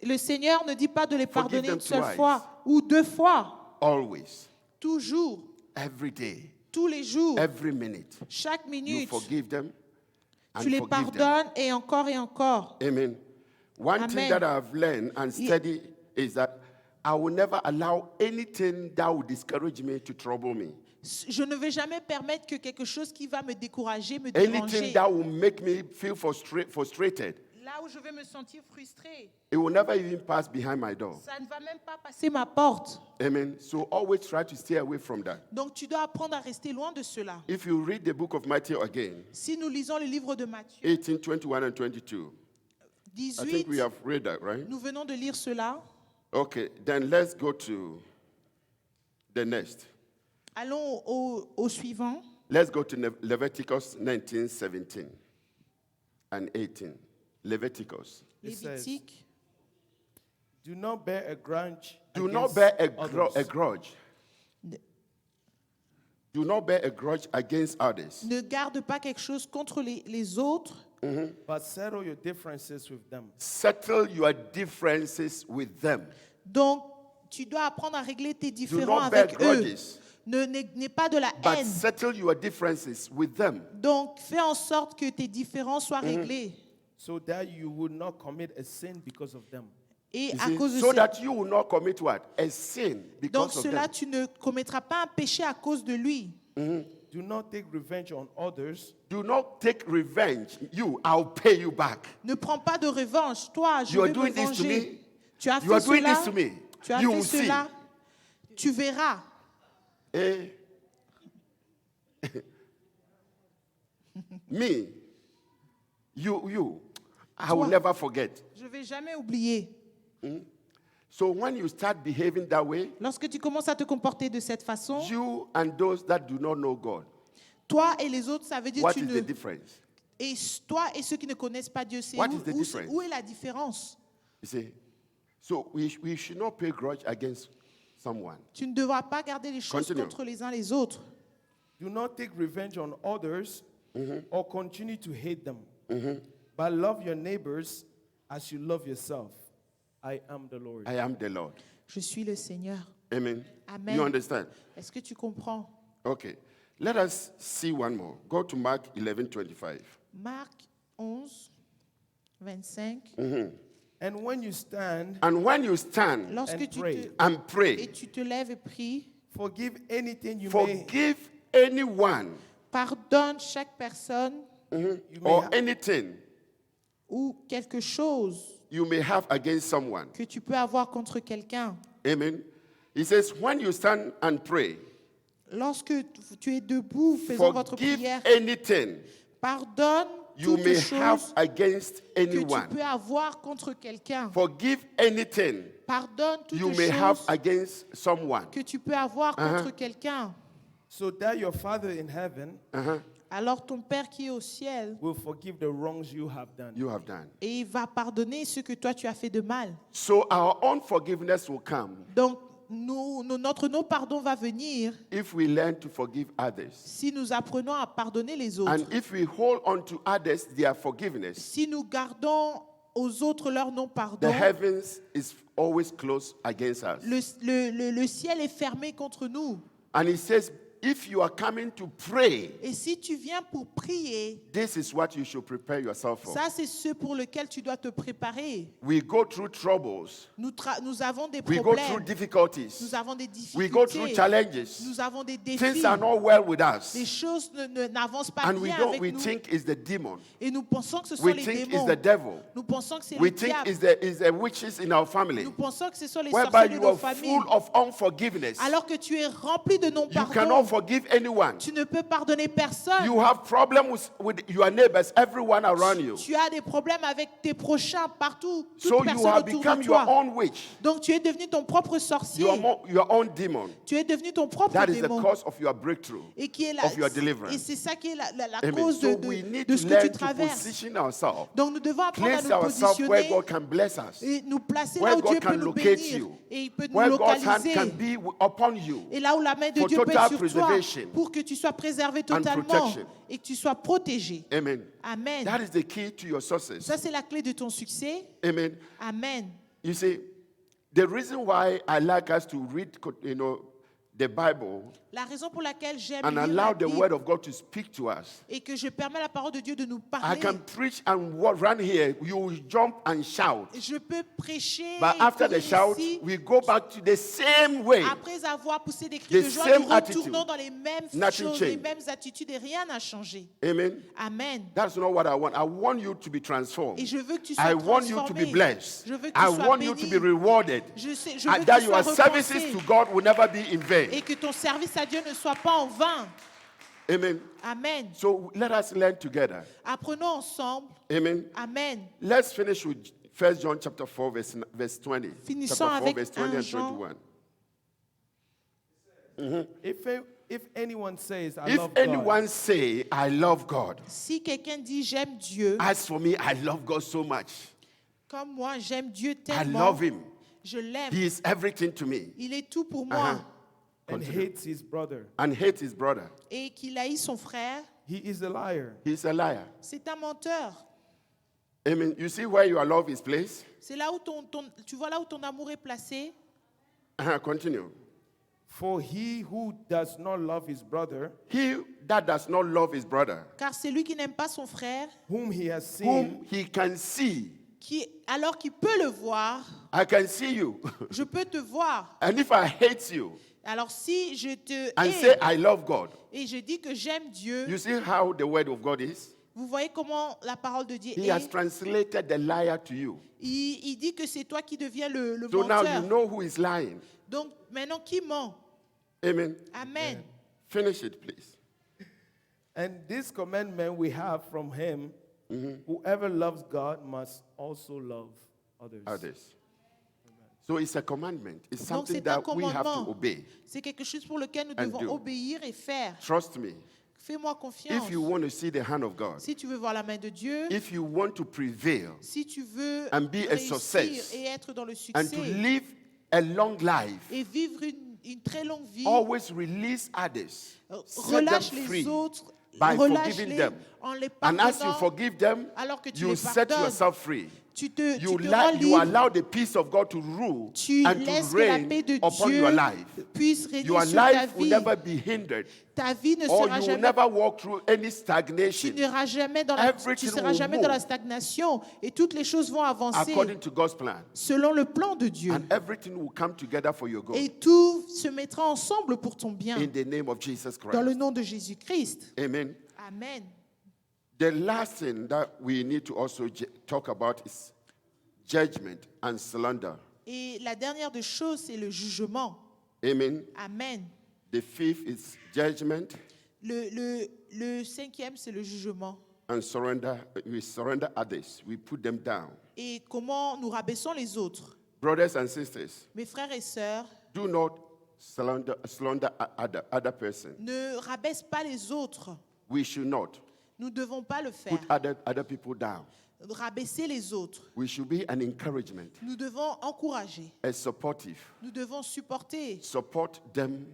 Le Seigneur ne dit pas de les Forgive pardonner them une seule twice. fois ou deux fois. always, Toujours, every day, tous les jours, every minute. chaque You minute. forgive them and Tu les forgive them. pardonnes et encore et encore. Amen. One thing Amen. that I've learned and studied is that I will never allow anything that will discourage me to trouble me. Je ne vais jamais permettre que quelque chose qui va me décourager, me Anything déranger. that will make me feel frustrated, Là où je vais me sentir frustrée, it will never even pass behind my door. ça ne va même pas passer ma porte. Amen. So always try to stay away from that. Donc tu dois apprendre à rester loin de cela. If you read the book of Matthew again, Si nous lisons le livre de Matthieu 18, 21, and 22, I 18, think we have read that, right? nous venons de lire cela. Okay, then let's go to the next. Allons au suivant. Let's go to Leviticus 19, 17 and 18. Leviticus. It says, Lévitique. Do not bear a grudge. Do not against bear a others. grudge. Do not bear a grudge against others. Ne garde pas quelque chose contre les autres, But settle your differences with them. Settle your differences with them. donc tu dois apprendre à régler tes Do différends not bear avec eux. grudges, N'aie pas de la but haine. settle your differences with them. Donc fais en sorte que tes différends soient réglés. So that you would not commit a sin because of them. Et You à see, cause de so ça, that you will not commit what? A sin donc because of cela, them. tu ne commettras pas un péché à cause de lui. Do not take revenge on others, Do not take revenge. I'll pay you back. Ne prends pas de revanche. Toi, je You are vais me doing this to venger. me. Tu as You fait are doing cela. this to me. Tu as You fait will see. cela. Tu verras. Eh? Me, you, I will Toi. never forget. Je ne vais jamais oublier. So when you start behaving that way, Lorsque tu commences à te comporter de cette façon, you and those that do not know God, toi et les autres, ça veut dire what tu is ne... the difference? Et toi et ceux qui ne connaissent pas Dieu, c'est What is the difference? où est la différence? You see? So we should not pay grudge against someone. Tu ne devras pas garder les choses Continue. contre les uns les autres. do not take revenge on others or continue to hate them. But love your neighbors as you love yourself. I am the Lord. I am the Lord. Je suis le Seigneur. Amen. Amen. You understand? Est-ce que tu comprends? Okay. Let us see one more. Go to Mark 11:25. Marc 11, 25. And when you stand, And when you stand Lorsque And tu pray. te, and et pray, tu te lèves et pries, Forgive anything you may, Forgive anyone Pardonne chaque personne you may or ha- anything ou quelque chose you may have against someone. que tu peux avoir contre quelqu'un. Amen. He says, when you stand and pray, Lorsque tu es debout, faisant votre forgive prière, anything pardonne you toute may have chose against que tu anyone. peux avoir contre quelqu'un. Forgive anything Pardonne you toute may have chose against someone. que tu peux avoir contre quelqu'un. so that your Father in heaven Alors ton Père qui est au ciel, will forgive the wrongs you have done. You have done. et il va pardonner ce que toi tu as fait de mal. So our own forgiveness will come Donc notre non-pardon va venir if we learn to forgive others. si nous apprenons à pardonner les autres. And if we hold on to others their forgiveness, Si nous gardons aux autres leur the non-pardon, heavens is always closed against us. le ciel est fermé contre nous. And he says, if you are coming to pray, Et si tu viens pour prier, this is what you should prepare yourself for. ça c'est ce pour lequel tu dois te préparer. We go through troubles. Nous avons des We go through problèmes, difficulties. nous avons des We go through difficultés, challenges. nous avons des Things défis. are not well with Les us. choses n'avancent pas And we bien don't, avec we nous. think it's the demon. Et nous pensons que ce sont We les think it's démons. the devil. Nous pensons que c'est We le think diable. it's the witches in our family. Nous pensons que ce sont les Whereby sorciers de you nos are familles. full of unforgiveness. Alors que tu es rempli de You non-pardon, cannot forgive anyone. tu ne peux pardonner personne. You have problems with your neighbors, everyone around you. Tu as des problèmes avec tes prochains partout, toute So you personne have autour become de your toi. own witch, Donc tu es devenu ton propre sorcier. your own demon. Tu es devenu ton propre That is the démon. cause of your breakthrough. Et qui est of your deliverance. et c'est ça qui est la Amen. cause So we need de to ce que tu learn to traverses. position ourselves, Donc nous devons apprendre à place nous ourselves where positionner God can bless us, et nous placer where là où God Dieu can peut nous locate bénir you, et il peut nous where God's hand localiser. can be upon you, Et là où la main de for Dieu peut total être sur toi preservation pour que tu sois préservé totalement protection. et que tu sois protégé. Amen. Amen. That is the key to your success. Ça c'est la clé de ton succès. Amen. Amen. You see, the reason why I like us to read, the Bible La raison pour laquelle j'aime and lire allow la the Bible word of God to speak to us. et que je permets à la parole de Dieu de nous I parler. can preach and run here. You will jump and shout. Je peux prêcher. But et after the courir shout, ici. we go back to the same way. Après avoir poussé des cris The de joie, same nous attitude. retournons dans les mêmes Nothing choses, les changed. mêmes attitudes et rien n'a changé. Amen. Amen. That's not what I want. I want you to be transformed. Et je veux que tu sois I want you to be transformé. blessed. Je veux que tu I sois want you to béni. be rewarded. Je veux And que that tu your sois services récompensé to God will never be in vain. et que ton service à Dieu ne soit pas en vain. Amen. Amen. So let us learn together. Apprenons ensemble. Amen. Amen. Let's finish with 1 John chapter 4 verse 20. Finissons Chapter 4 avec verse 20 1 and Jean. 21. If anyone says, I If love anyone say, I love God, Si quelqu'un dit j'aime Dieu, as for me, I love God so much. comme moi j'aime Dieu I tellement, love him. je l'aime. He is everything to me. Il est tout pour moi. Uh-huh. God and Continue. hates his brother, And hates his brother. Et qu'il haït son frère, he is a liar. He's a liar. c'est un menteur. Amen. You see where your love is placed? C'est là où tu vois là où ton amour est placé. Continue. For he who does not love his brother, He that does not love his brother, Car c'est lui qui n'aime pas son frère, whom he has seen, whom he can see, alors qu'il peut le voir, I can see you. je peux te voir. And if I hate you Alors si je te and hais say I love God, et je dis que j'aime Dieu, you see how the word of God is? vous voyez comment la parole de Dieu He has est. translated the liar to you. Il dit que c'est toi qui deviens le So now menteur. you know who is lying. Donc maintenant qui ment? Amen. Amen. Finish it, please. and this commandment we have from him, whoever loves God must also love others. Others. So it's a commandment. It's Donc something c'est un that we have to commandement. obey. C'est quelque chose pour lequel nous And devons do. obéir et faire. Trust me. Fais-moi confiance. If you want to see the hand of God, Si tu veux voir la main de Dieu, if you want to prevail si tu veux and be a réussir success, et être dans le and to succès live a long life, et vivre une très longue vie, always release others. Set them relâche free les autres, by forgiving relâche-les them. en les And as you pardonnant. forgive them, Alors que tu you les set pardonnes, yourself free. Tu te You rends libre. allow the peace of God to rule Tu and to laisses que la reign paix de upon Dieu your life. puisse régner Your sur ta life will vie. never be hindered, Ta vie ne or sera you will jamais. never walk through any Tu stagnation n'auras jamais dans la, tu Everything seras will jamais dans la move. stagnation et toutes les choses vont avancer according to God's plan, selon le plan de Dieu. and everything will come together for your good. Et tout se mettra ensemble pour ton bien. In the name of Jesus Dans le Christ. nom de Jésus-Christ. Amen. Amen. The last thing that we need to also talk about is judgment and slander. Et la dernière des choses, c'est le jugement. Amen. Amen. The fifth is judgment Le cinquième, c'est le jugement. and surrender. We surrender others. We put them down. Et comment nous rabaissons les autres. Brothers and sisters, Mes frères et sœurs, do not slander other person. ne rabaisse pas les autres. We should not Nous ne devons pas le faire. put other people down. Rabaisser les autres. We should be an encouragement, Nous devons encourager. a supportive. Nous devons supporter. Support them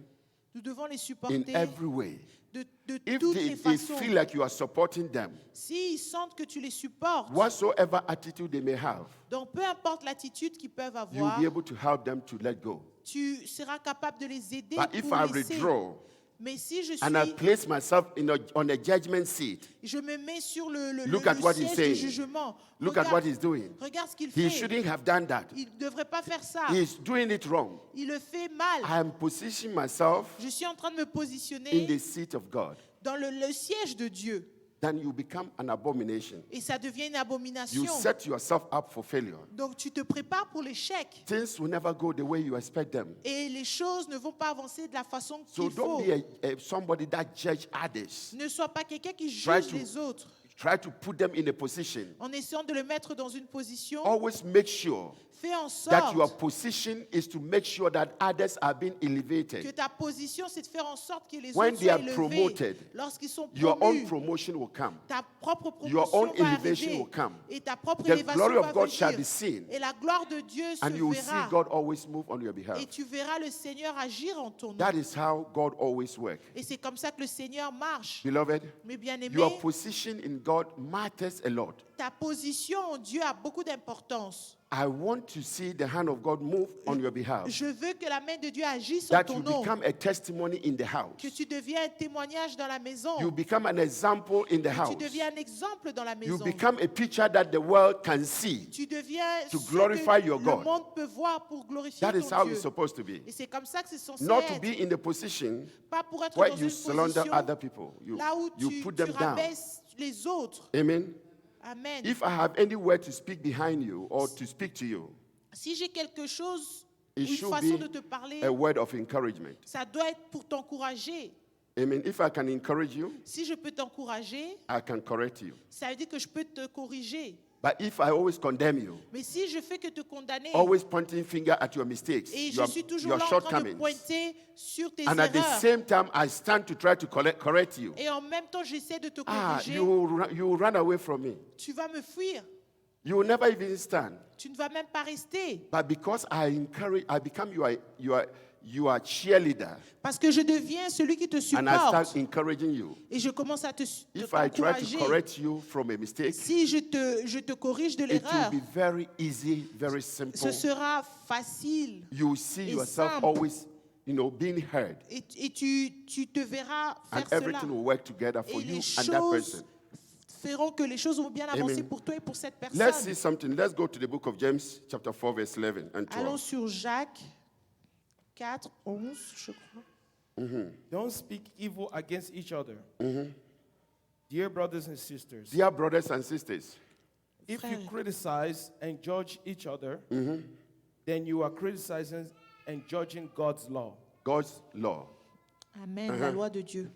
Nous devons les in supporter every way. de If toutes les they façons. feel like you are supporting them, S'ils sentent que tu les supportes, whatsoever attitude they may have, donc peu importe l'attitude qu'ils peuvent you'll avoir, be able to help them to let go. tu seras capable de les aider But if pour I laisser. withdraw Mais si je and I suis, place myself on a judgment seat, je me mets sur le Look at what he's siège saying. du jugement. look at what he's doing. Regarde ce qu'il He fait. shouldn't have done that. Il ne devrait pas faire ça. He's doing it wrong. Il le fait mal. I am positioning myself Je suis en train de me in positionner the seat of God. dans le siège de Dieu. Then you become an abomination. Et ça devient une abomination. You set yourself up for failure. Donc tu te prépares pour l'échec. Things will never go the way you expect them. Et les choses ne vont pas avancer de la façon So qu'il faut. don't be somebody that judge others. Ne sois pas quelqu'un qui Try juge to- les autres Try to put them in a position. en essayant de le mettre dans une position. Always make sure Fais en that your sorte position is to make sure that others are being que elevated. ta position, c'est de faire en sorte que les When autres they soient are élevés. promoted, Lorsqu'ils sont Your own promus, promotion will come. ta propre Your promotion own va elevation arriver. will come. Et ta propre The élévation glory of va God shall venir. be seen. Et la gloire de Dieu And you will se see verra. God always move on your behalf. Et tu verras le Seigneur agir en ton nom. That is how God always works. Et c'est comme ça que le Seigneur marche. Beloved, Mes bien-aimés, your position in God matters a lot. ta position en Dieu a beaucoup d'importance. I want to see the hand of God move on your behalf. Je veux que la main de Dieu agisse en That ton you nom. become a testimony in the house. Que tu deviens un témoignage dans la maison. You become an example in the Que house. tu deviens un exemple dans la You maison. become a picture that the world can see. Tu deviens to ce glorify que your le God. monde peut voir pour glorifier That is ton how Dieu. it's supposed to be. Et c'est comme ça que c'est censé Not to être. be in a position Pas pour être where dans you une slander position other people. là où You tu put them down. rabaisses les autres. Amen. Amen. If I have any word to speak behind you or to speak to you, Si j'ai quelque chose, it une should façon be de te parler, a word of encouragement. ça doit être pour t'encourager. Amen. If I can encourage you, Si je peux t'encourager, I can correct you. ça veut dire que je peux te corriger. But if I always condemn you, Mais si je fais que te condamner, always pointing finger at your mistakes, et je your, suis toujours your là en train de shortcomings, pointer sur tes and at the erreurs, same time I stand to try to correct you, et en même temps j'essaie de te corriger, you will run away from me. tu vas me fuir. You will never even stand. Tu ne vas même pas rester. But because I become your cheerleader, Parce que je deviens celui qui te and I start supporte. encouraging you. Et je commence à te If I try to t'encourager. correct you from a mistake, Si je te corrige de it will l'erreur, be very easy, very simple. ce sera facile. You will see et yourself simple. always, being heard, Et tu te verras and faire cela. everything will work together for Et you les and that choses person. feront que les choses vont bien avancer Amen. pour toi et pour cette Let's see personne. something. Let's go to the book of James, chapter 4, verse 11 and Allons 12. sur Jacques 4, 11, je crois. Don't speak evil against each other. Dear brothers and sisters, Dear brothers and sisters, if you Frères. criticize and judge each other, then you are criticizing and judging God's law. God's law. Amen, la loi de Dieu.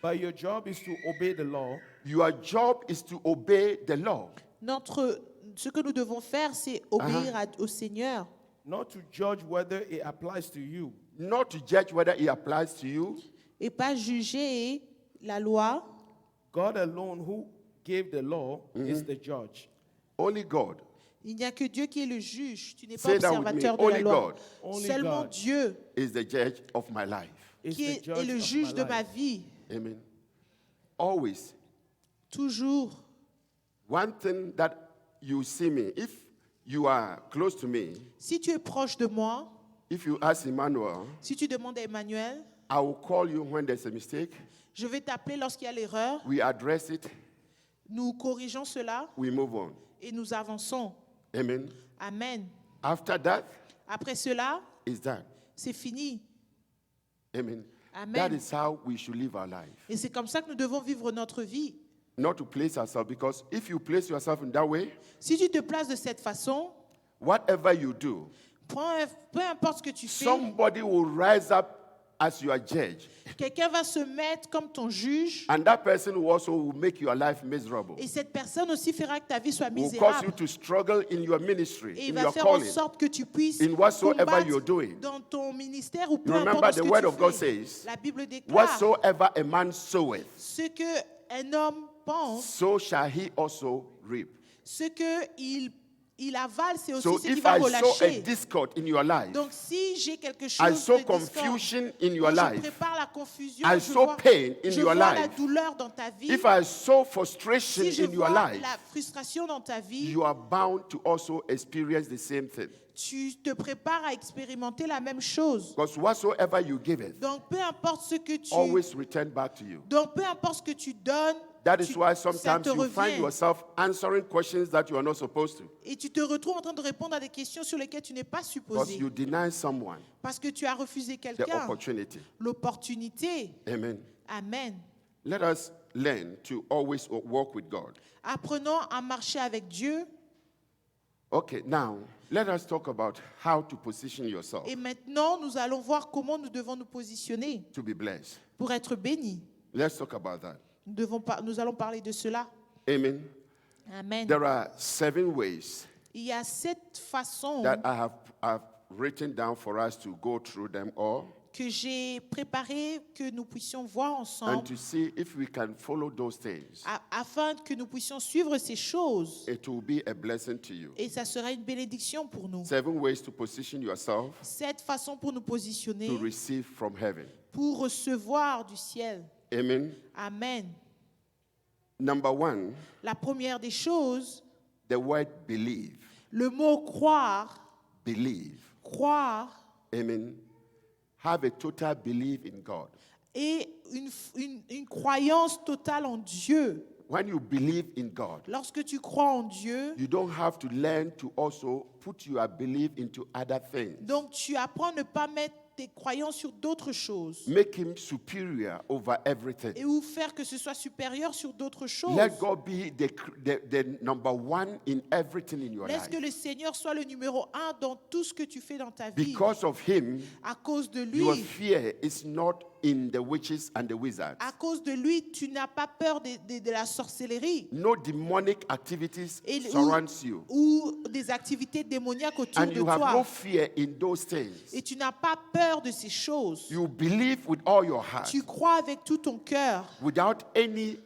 But your job is to obey the law, Your job is to obey the law, Ce que nous devons faire, c'est obéir au Seigneur not to judge whether it applies to you. not to judge whether it applies to you. et pas juger la loi. God alone, who gave the law, is the judge. Only God. Il n'y a que Dieu qui est le juge. Tu n'es pas Say that with me. observateur de la Only loi. God Only Seulement God Dieu is the judge of my life. is qui the est judge le of juge my de ma life. vie. Amen. Always. Toujours. One thing that you see me, if you are close to me, Si tu es proche de moi, if you ask Emmanuel, si tu demandes à Emmanuel, I will call you when there's a mistake. je vais t'appeler lorsqu'il y a l'erreur. We address it. Nous corrigeons cela We move on. et nous avançons. Amen. Amen. After that, Après cela, is that. c'est fini. Amen. Amen. That is how we should live our life. Et c'est comme ça que nous devons vivre notre vie. Not to place ourselves, because if you place yourself in that way, Si tu te places de cette façon, whatever you do, peu importe ce que tu fais, somebody will rise up as your judge, quelqu'un va se mettre comme ton juge and that person will also make your life miserable. et cette personne aussi fera que ta vie soit Will cause you misérable. to struggle in your ministry, Et il in va your faire en calling. sorte que tu puisses in whatsoever combattre you're doing. dans ton ministère ou peu Remember, importe ce the que word tu of God fais. says, La Bible déclare whatsoever a man soweth, ce que un homme pense, so shall he also reap. ce que il avale, c'est aussi So ce qu'il if va I sow a relâcher. discord in your life, Donc si j'ai quelque chose I sow de discorde, confusion in your quand je life, prépare la confusion, I je sow vois, pain in je your vois la life. douleur dans ta vie. if I sow frustration Si je in your vois life, la frustration dans ta vie, you are bound to also experience the same thing. tu te prépares à expérimenter la même chose. Because whatsoever you give it, Donc peu importe ce que tu always return back to you. donc peu importe ce que tu donnes, That is why ça sometimes te you find revient. yourself answering questions that you are not supposed to. Et tu te retrouves en train de répondre à des questions sur lesquelles tu n'es pas Because supposé. you deny someone Parce que tu as refusé the quelqu'un opportunity. l'opportunité. Amen. Amen. Let us learn to always walk with God. Apprenons à marcher avec Dieu. Okay, now let us talk about how to position yourself Et maintenant, nous allons voir comment nous devons nous positionner to be blessed. pour être bénis. Let's talk about that. Nous allons parler de cela. Amen. Amen. There are 7 ways Il y a 7 façons that I've written down for us to go through them all que j'ai préparées que nous puissions voir and ensemble to see if we can follow those things. afin que nous puissions suivre ces choses. It will be a blessing to you. Et ça sera une bénédiction pour nous. 7 ways to position yourself 7 façons pour nous positionner, to receive from heaven. pour recevoir du ciel. Amen. Amen. Number 1, La première des choses, the word believe. le mot croire, Believe. croire Amen. Have a total belief in God. est une croyance totale en Dieu. When you believe in God, Lorsque tu crois en Dieu, you don't have to learn to also put your belief into other things. donc tu apprends à ne pas mettre tes croyances sur d'autres choses Make him superior over everything. et ou faire que ce soit supérieur sur d'autres choses. Let God be the number 1 in everything in your Laisse life. que le Seigneur soit le numéro 1 dans tout ce que tu fais dans ta vie. Because of him, À cause de your lui, fear is not in the witches and the wizards. à cause de lui, tu n'as pas peur de la sorcellerie No demonic activities Et- surrounds you. ou des activités démoniaques autour And de you have no toi. fear in those things. Et tu n'as pas peur de ces choses. You believe with all your heart, Tu crois avec tout ton cœur, without any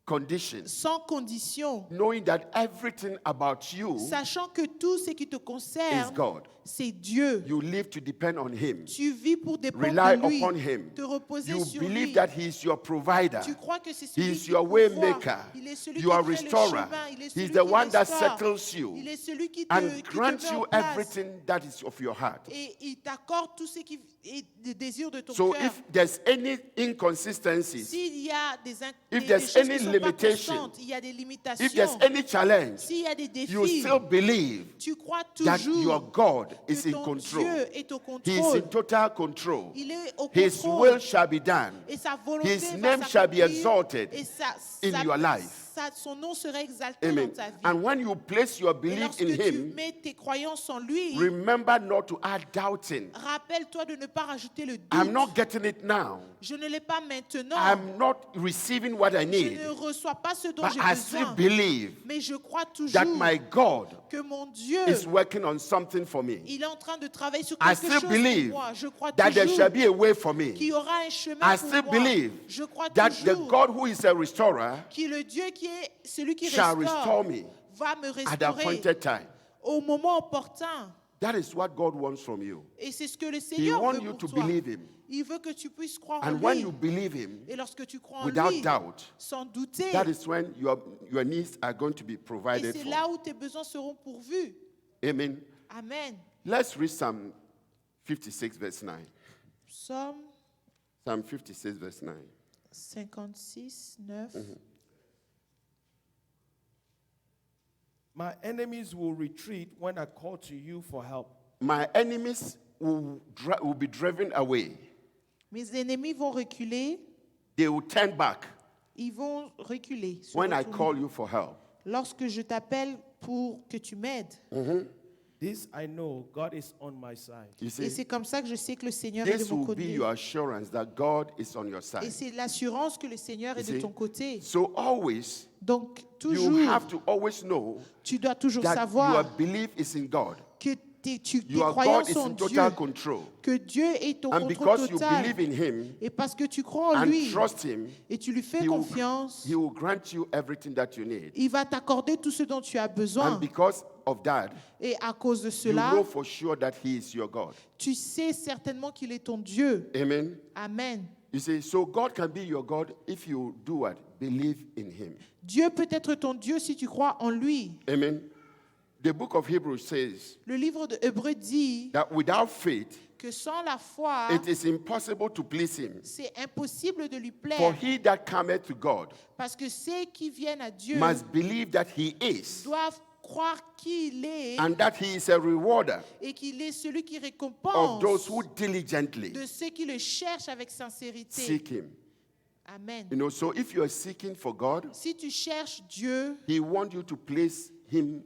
conditions, sans condition, knowing that everything about you sachant que tout ce qui te is concerne, God. c'est Dieu. You live to depend on him. Tu vis pour dépendre Rely de lui, upon him. te reposer You sur believe lui. that he is your provider. Tu crois que c'est He celui is qui your pourvoit. way maker. Il est celui Your qui crée le restorer. chemin. Il est He celui is the qui one that restaure. settles you Il est celui qui te, and qui te grants met en you place. everything that is of your heart. Et il t'accorde tout ce qui est des désirs de ton So cœur. if there's any inconsistencies, S'il y a des If there's choses any qui sont pas limitation, constantes, il y a des if limitations. there's any challenge, S'il y a des you défis, still believe tu crois that toujours your God is que in ton control. Dieu est au He is in contrôle. total control. Il est au His contrôle. will shall be done. Et sa volonté His va name shall be s'accomplir, exalted et in your life. son nom sera exalté Amen. dans ta vie. And when you place your Et belief lorsque in tu him, mets tes croyances en lui, remember not to add doubting. rappelle-toi de ne pas rajouter le doute. I'm not getting it now. Je ne l'ai pas maintenant. I'm not receiving what I Je need. ne reçois pas ce dont But j'ai I still besoin. believe Mais je crois toujours that my God que mon Dieu, is working on something for me. il est en train de travailler sur I quelque still chose believe pour moi. Je crois that there toujours shall be a way for me. qu'il y aura un chemin I pour still moi. believe Je crois that the toujours God who is a restorer que le Dieu qui est celui qui shall restaure restore me va me at the restaurer appointed time. au moment opportun. That is what God wants from you. Et c'est ce que le He Seigneur wants veut you pour to toi. believe Him. Il veut que tu puisses croire en And when lui. you believe Him, Et lorsque tu crois en without lui, doubt, sans douter, that is when your needs are going to be et provided c'est for. là où tes besoins seront pourvus. Amen. Amen. Let's read Psalm 56, verse 9. Psaume Psalm 56, verse 9. 56, 9. My enemies will retreat when I call to you for help. My enemies will be driven away. Mes ennemis vont reculer, They will turn back ils vont reculer. se when I retourner. call you for help. Lorsque je t'appelle pour que tu m'aides. This I know, God is on my side. You Et see, c'est comme ça que je sais que le Seigneur est de this mon will be côté. your assurance that God is on your Et side. c'est l'assurance que le Seigneur est You de see? ton côté. So always, Donc, you toujours, have to always know tu dois toujours that your savoir belief is in God. que tes Your croyances God is sont in Dieu, total control. que Dieu est au And contrôle because you total. believe in Him Et parce que tu crois en and lui trust Him, et tu lui fais He will, confiance, he will grant you everything that you need. il va t'accorder tout ce dont tu as besoin. And because of that, Et à cause de you cela, know for sure that He is your God. tu sais certainement qu'il est ton Dieu. Amen. Amen. You see, so God can be your God if you do what? Believe in Him. Dieu peut être ton Dieu si tu crois en lui. Amen. The book of Hebrews says Le livre de Hébreux dit that without faith, que sans la foi, it is impossible to please Him. c'est impossible de lui For plaire. he that cometh to God Parce que ceux qui viennent à Dieu must believe that He is, doivent croire qu'il est and that He is a rewarder et qu'il est celui qui of récompense those who diligently de ceux qui le cherchent avec sincérité. seek Him. Amen. You know, so if you are seeking for God, Si tu cherches Dieu, He wants you to place Him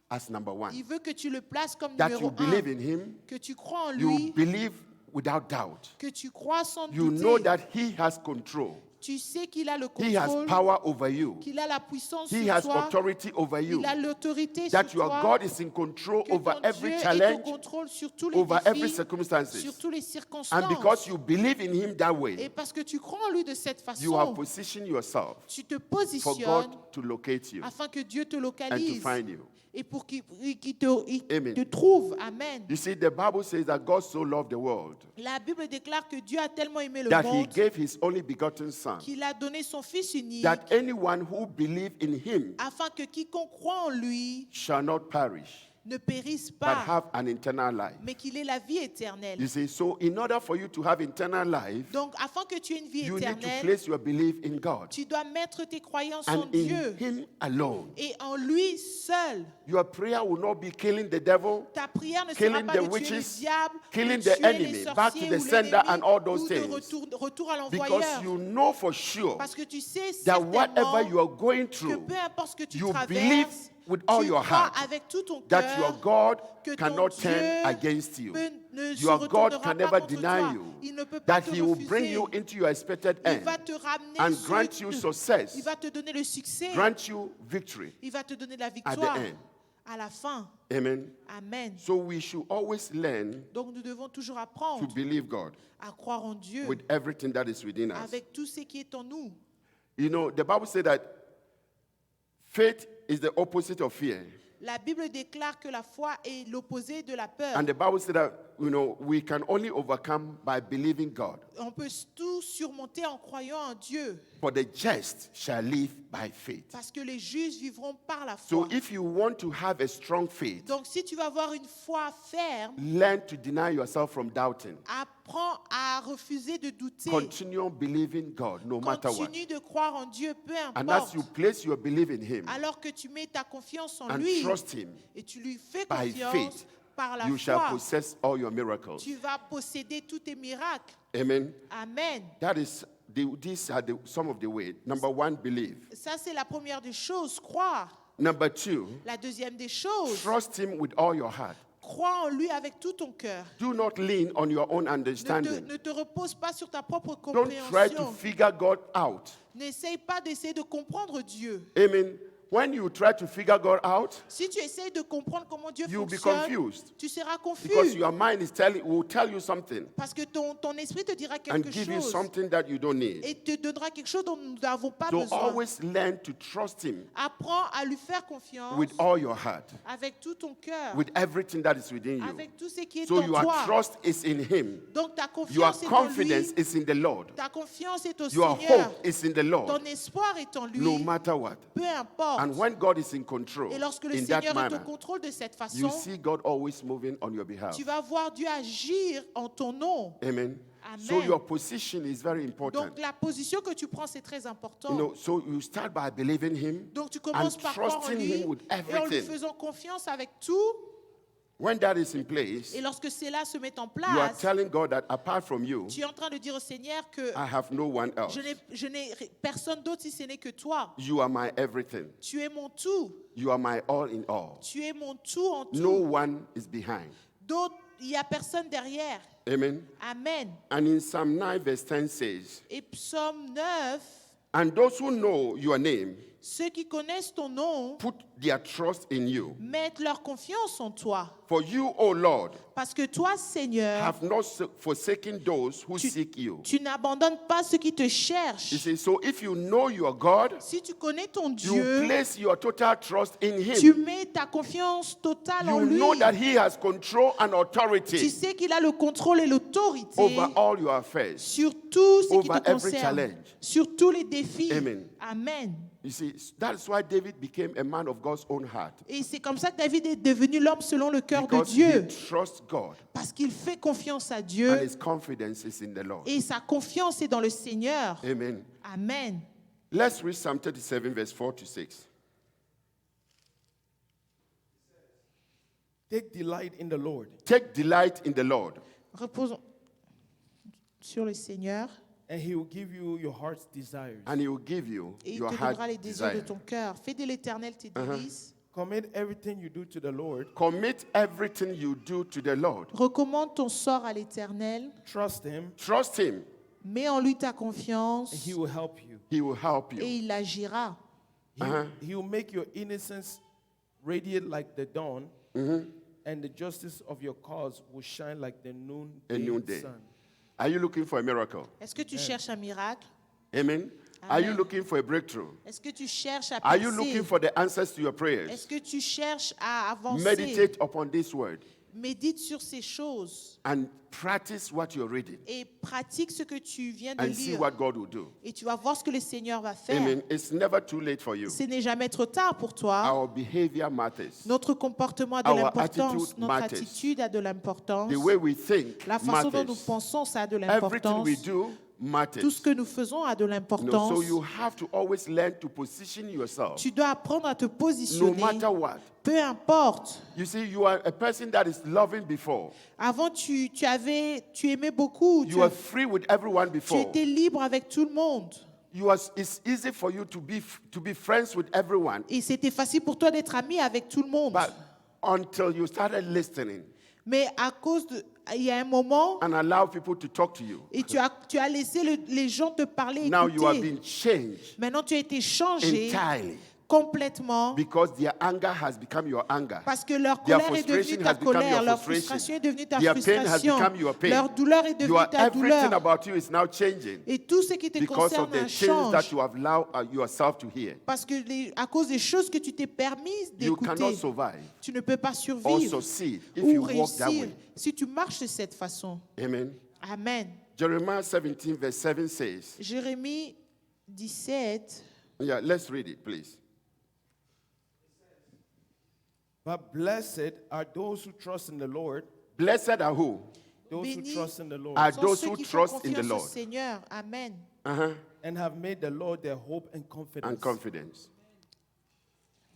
as number one. il veut que tu le places comme That you numéro believe un, in Him, que tu crois en you lui, believe without doubt. que tu crois sans You know douter. that He has control. Tu sais qu'il a le He has contrôle, power over you. qu'il a la puissance He sur has toi, authority over you. il a l'autorité That sur your toi, God is in control que over ton every Dieu est au challenge, contrôle sur tous les over every défis, circumstances. sur toutes les And circonstances. because you believe in Him that Et way, parce que tu crois en lui de cette you have façon, positioned yourself tu te for positionnes God to locate you afin que Dieu te and to localise find you. et pour qu'il Amen. te trouve. Amen. You see, the Bible says that God so loved the world La Bible déclare que Dieu a tellement aimé le that He monde gave His only begotten Son, qu'il a donné son Fils unique that anyone who believes in Him afin que quiconque croit en lui shall not perish, ne périsse but pas, have an eternal life. mais qu'il ait la vie éternelle. You see, so in order for you to have eternal life, Donc, afin que tu aies une vie you need to éternelle, place your belief in God tu dois mettre tes croyances en and in Dieu Him alone. et en lui seul. Your prayer will not be killing the devil, Ta prière ne sera killing pas the de tuer le witches, diable, killing de the tuer enemy, les back to sorciers the ou sender l'ennemi, and all those ou de things. retour à Because l'envoyeur. you know for sure Parce que tu sais that whatever you certainement are going que through, peu importe ce que tu you believe traverses, with all tu your crois heart avec tout ton that your cœur God que ton cannot Dieu turn against you. ne se Your God retournera can pas never contre deny toi. you. Il ne peut pas That te He will bring refuser. you into your expected Il end va te ramener and sur- grant you success, Il va te donner le succès. grant you victory. Il va te donner la the victoire end. à la fin. Amen. Amen. So we should always learn Donc nous devons toujours to apprendre believe God à croire en Dieu with everything that is within us. avec tout ce qui est en nous. You know, the Bible says that faith is the opposite of fear. La Bible déclare que la foi est l'opposé de la peur. And the Bible says that, you know, we can only overcome by believing God. On peut tout surmonter en croyant en Dieu. For the just shall live by faith. Parce que les justes vivront par la So foi. if you want to have a strong faith, Donc si tu vas avoir une foi ferme, learn to deny yourself from doubting. apprends à refuser de douter. Continue believing God no matter what. Continue de croire en Dieu, peu And as you importe. place your belief in Him Alors que tu mets ta confiance en and lui trust Him, et tu lui fais by confiance faith, par la you shall foi, possess all your miracles. tu vas posséder tous tes miracles. Amen. Amen. That is, these are some of the ways. Number one, believe. Ça, c'est la première des choses, croire. Number two, La deuxième des choses, trust Him with all your heart. crois en lui avec tout ton cœur. Do not lean on your own Ne understanding. te repose pas sur ta propre Don't try to compréhension. figure God out. N'essaye pas d'essayer de comprendre Dieu. Amen. When you try to figure God out, Si tu essayes de comprendre comment Dieu you'll be fonctionne, confused. tu seras Because confus. your mind will tell you something Parce que ton esprit te dira and quelque give you chose something that you don't need. et te donnera quelque chose dont nous n'avons pas So besoin. always learn to trust Him Apprends à lui faire confiance with all your heart, avec tout ton cœur, with everything that is within you. avec tout ce qui est So en your toi. trust is in Him. Donc ta Your confiance est en lui. confidence is in the Lord. Ta confiance est au Your Seigneur. hope is in the Lord, Ton espoir est en lui. no matter what. Peu importe. And when God is in control, Et lorsque le in that Seigneur est au manner, contrôle de cette you façon, see God always moving on your behalf. tu vas voir Dieu agir en ton nom. Amen. Amen. So your position is very important. Donc la position que tu prends, c'est très important. You know, so you start by believing Him Donc tu commences and par croire en trusting lui Him with et en lui everything. faisant confiance avec tout. When that is in place, Et lorsque cela se met en you are place, telling God that apart from you, tu es en train de dire au Seigneur que I have no one else. je n'ai personne d'autre si ce n'est que toi. You are my everything. Tu es mon tout. You are my all in all. Tu es mon tout en tout. No one is behind. D'autres, il n'y a personne derrière. Amen. Amen. And in Psalm 9, verse 10 says, Et psaume 9, and those who know your name ceux qui connaissent ton nom put their trust in you. mettent leur confiance en toi. For you, O Lord, Parce que toi, Seigneur, have not forsaken those who seek you. tu n'abandonnes pas ceux qui te You cherchent. see, so if you know your God, Si tu connais ton you Dieu, place your total trust in tu Him. mets ta confiance totale en You lui. know that He has control and Tu authority sais qu'il a le contrôle et l'autorité over all your affairs. sur tout ce qui over te every concerne, challenge. sur tous les défis. Amen. Amen. You see, that's why David became a man of God's own heart. Et c'est comme ça que David est devenu l'homme selon le cœur de Because Dieu. he trusts God Parce qu'il fait confiance à and Dieu his confidence is in the Lord. et sa confiance est dans le Seigneur. Amen. Amen. Let's read Psalm 37, verse 4 to 6. Take delight in the Lord, Take delight in the Lord, Reposons sur le Seigneur and He will give you your heart's desires. and he will give you et il your te heart donnera les désirs de desire. ton cœur. Fais de l'Éternel tes délices. Commit everything you do to the Lord. Commit everything you do to the Lord. Recommande ton sort à l'Éternel. Trust Him, Trust Him. Mets en lui ta and confiance He will help you. He will help et you. il agira. He will make your innocence radiate like the dawn, and the justice of your cause will shine like the A noonday. sun. Are you looking for a miracle? Est-ce que tu cherches un miracle? Amen. Are you Amen. looking for a breakthrough? Est-ce que tu cherches à Are you looking percer? for the answers to your prayers? Est-ce que tu cherches à avancer? Meditate upon this word Médite sur ces choses and practice what you're reading et pratique ce que tu viens de and see lire. what God will do. Et tu vas voir ce que le Seigneur va faire. Amen. It's never too late for you. Ce n'est jamais trop tard pour toi. Our behavior matters. Notre comportement a de Our l'importance. attitude Notre matters. attitude a de l'importance. The way we think La façon dont nous matters. pensons, ça a de Everything l'importance. we do Tout ce matters. que nous faisons a de No, l'importance. so you have to always learn to position yourself Tu dois apprendre à te no positionner. matter what. Peu importe. You see, you are a person that is loving before. Avant, tu aimais beaucoup. You were free with everyone Tu before. étais libre avec tout le monde. It's easy for you to be friends with everyone. Et c'était facile pour toi d'être ami avec tout le monde. But until you started listening Mais à cause de... Il y a un moment, and allow people to talk to you, et tu as laissé les gens te parler, now you have écouter. been changed Maintenant, tu as été changé entirely complètement because their anger has become your anger. parce que leur Their colère est devenue frustration ta has become colère, your leur frustration. frustration est devenue ta Their pain has frustration, become your pain. leur douleur est devenue ta Everything douleur. about you is now changing Et tout ce qui te because of concerne the things that change you have allowed yourself to hear. parce que à cause des choses que tu t'es permises You cannot d'écouter, survive tu ne peux pas or survivre succeed if ou you walk that réussir way. si tu marches de cette façon. Amen. Amen. Jeremiah 17, verse 7 says, Jérémie 17. yeah, let's read it, please. But blessed are those who trust in the Lord, Blessed are who? those who Bénis trust in the Lord, Are Sont those ceux who qui font trust in the confiance au Lord. Seigneur. Amen. Uh-huh. and have made the Lord their hope and confidence. And confidence.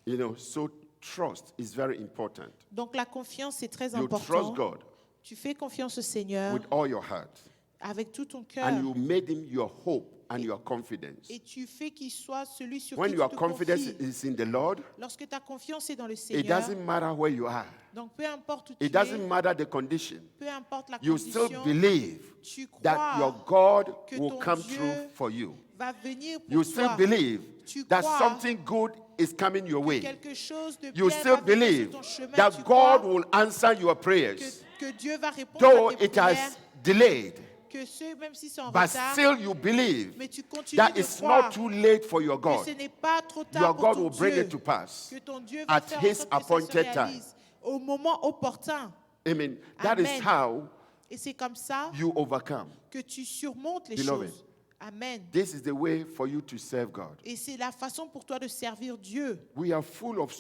You know, so trust is very important. Donc la confiance, c'est très You important. trust God Tu fais confiance au Seigneur with all your heart. avec tout ton cœur. And you made him your hope and your confidence. Et tu fais qu'il soit celui sur When qui your tu te confidence confies. is in the Lord, Lorsque ta confiance est dans le it Seigneur, doesn't matter where you are. donc peu importe où tu It doesn't es, matter the condition. peu importe la You condition, still believe tu that your crois God que will ton come Dieu through for you. va venir pour You still toi. believe tu that crois something good is coming your way, quelque chose de you bien still va venir believe sur ton chemin, that tu God crois will answer your prayers, que Dieu va répondre though à tes it prières, has delayed. que même si c'est en But retard, still you believe mais tu continues that de it's croire not too late for your que God. ce n'est pas trop Your tard pour God ton will bring Dieu, it to pass que ton Dieu va at faire en His sorte que ça se appointed time. réalise au moment opportun. Amen. That is Amen. how Et c'est comme ça you overcome. que tu surmontes les Beloved. choses. Amen. This is the way for you to serve God. Et c'est la façon pour toi de servir Dieu. We are full of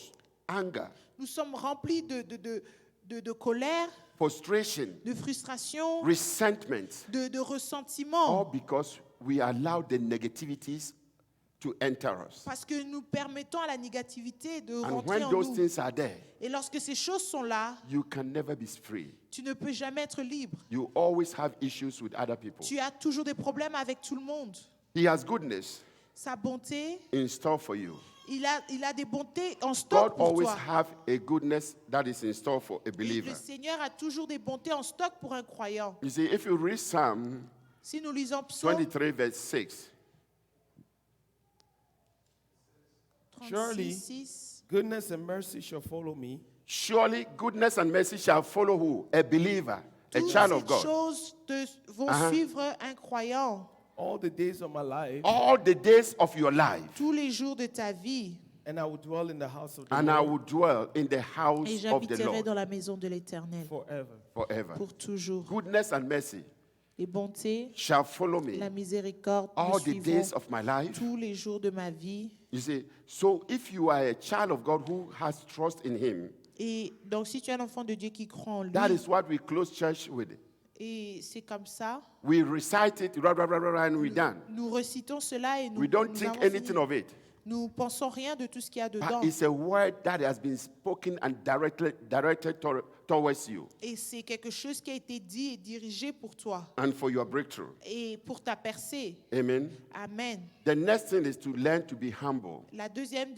anger, Nous sommes remplis de colère, frustration, de frustration, resentment, de all ressentiment. because we allow the negativities to enter us. Parce que nous permettons à la négativité de And rentrer when en those nous. things are there, Et lorsque ces choses sont là, you can never be free. tu ne peux jamais être libre. You always have issues with other people. Tu as toujours des problèmes avec tout le monde. He has goodness Sa bonté, in store for you. il a des bontés en God stock pour always toi. have a goodness that is in store for a Et believer. le Seigneur a toujours des bontés en stock pour un croyant. You see, if you read Psalm Si nous lisons Psaume 23, verse 6, 36, Surely, 6, goodness and mercy shall follow me surely goodness and mercy shall follow who? A believer, a toutes child ces of God. choses vont Uh-huh. suivre un croyant all the days of my life, All the days of your life, tous les jours de ta vie. and I will dwell in the house of the and I Lord will dwell in the house Et of the j'habiterai Lord dans la maison de l'Éternel forever. forever. pour toujours. Goodness and mercy Les bontés, shall follow me la miséricorde all me the suivront days of my life. tous les jours de ma vie. You see, so if you are a child of God who has trust in Him, Et donc, si tu es un enfant de Dieu qui croit en lui, that is what we close church with. et c'est comme ça, We recite it, rah, rah, rah, rah, and we're done. nous recitons cela et nous, We don't nous think avons anything fini. of it. Nous pensons rien de tout ce qu'il y a dedans. But it's a word that has been spoken and directed towards you Et c'est quelque chose qui a été dit et dirigé pour toi and for your breakthrough. et pour ta percée. Amen. Amen. The next thing is to learn to be humble. La deuxième,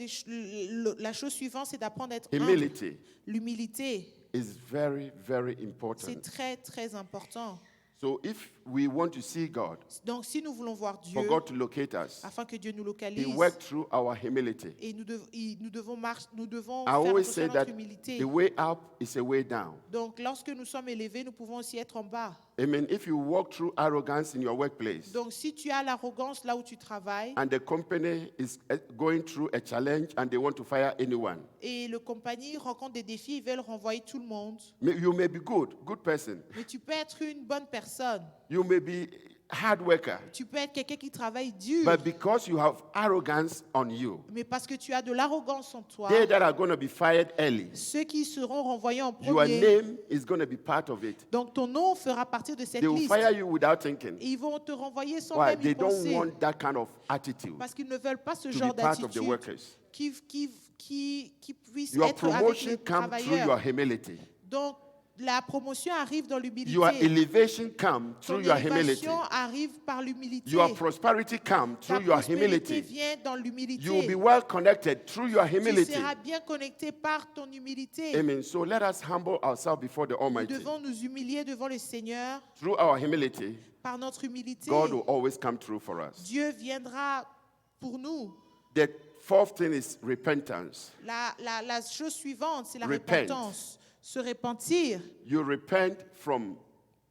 la chose suivante, c'est d'apprendre à être humble. Humility L'humilité, is very, very c'est important. très, très important. So if we want to see God, Donc, si nous voulons voir for Dieu, God to locate us, afin que Dieu nous He localise, worked through our humility. et nous devons I faire always attention say à notre that humilité. the way up is a way down. Donc, lorsque nous sommes élevés, nous pouvons aussi être en bas. Amen. If you walk through arrogance in your workplace Donc, si tu as l'arrogance là où tu travailles, and the company is going through a challenge and they want to fire anyone, et le compagnie rencontre des défis, ils veulent renvoyer tout le monde, you may be good person. mais tu peux être une bonne personne. You may be hard worker, Tu peux être quelqu'un qui travaille dur, but because you have arrogance on you, mais parce que tu as de l'arrogance en toi, they that are going to be fired early, ceux qui seront renvoyés en your premier, name is going to be part of it. donc ton nom fera partie de cette They will liste. fire you without thinking. Et ils vont te renvoyer sans Why? même They y don't penser, want that kind of attitude parce qu'ils ne veulent pas ce to genre be part of the d'attitude workers. qui puisse Your être avec promotion les comes through your travailleurs. humility. Donc, la promotion arrive dans l'humilité. Your elevation comes Ton through your humility. élévation arrive par l'humilité. Your prosperity comes Ta through your prospérité humility. vient dans l'humilité. You will be well connected through your Tu humility. seras bien connecté par ton humilité. Amen. So let us humble ourselves before the Nous Almighty. devons nous humilier devant le Seigneur Through our humility, par notre humilité. God will always come through for us. Dieu viendra pour nous. The fourth thing is repentance. La chose suivante, c'est la Repent. repentance. Se repentir. You repent from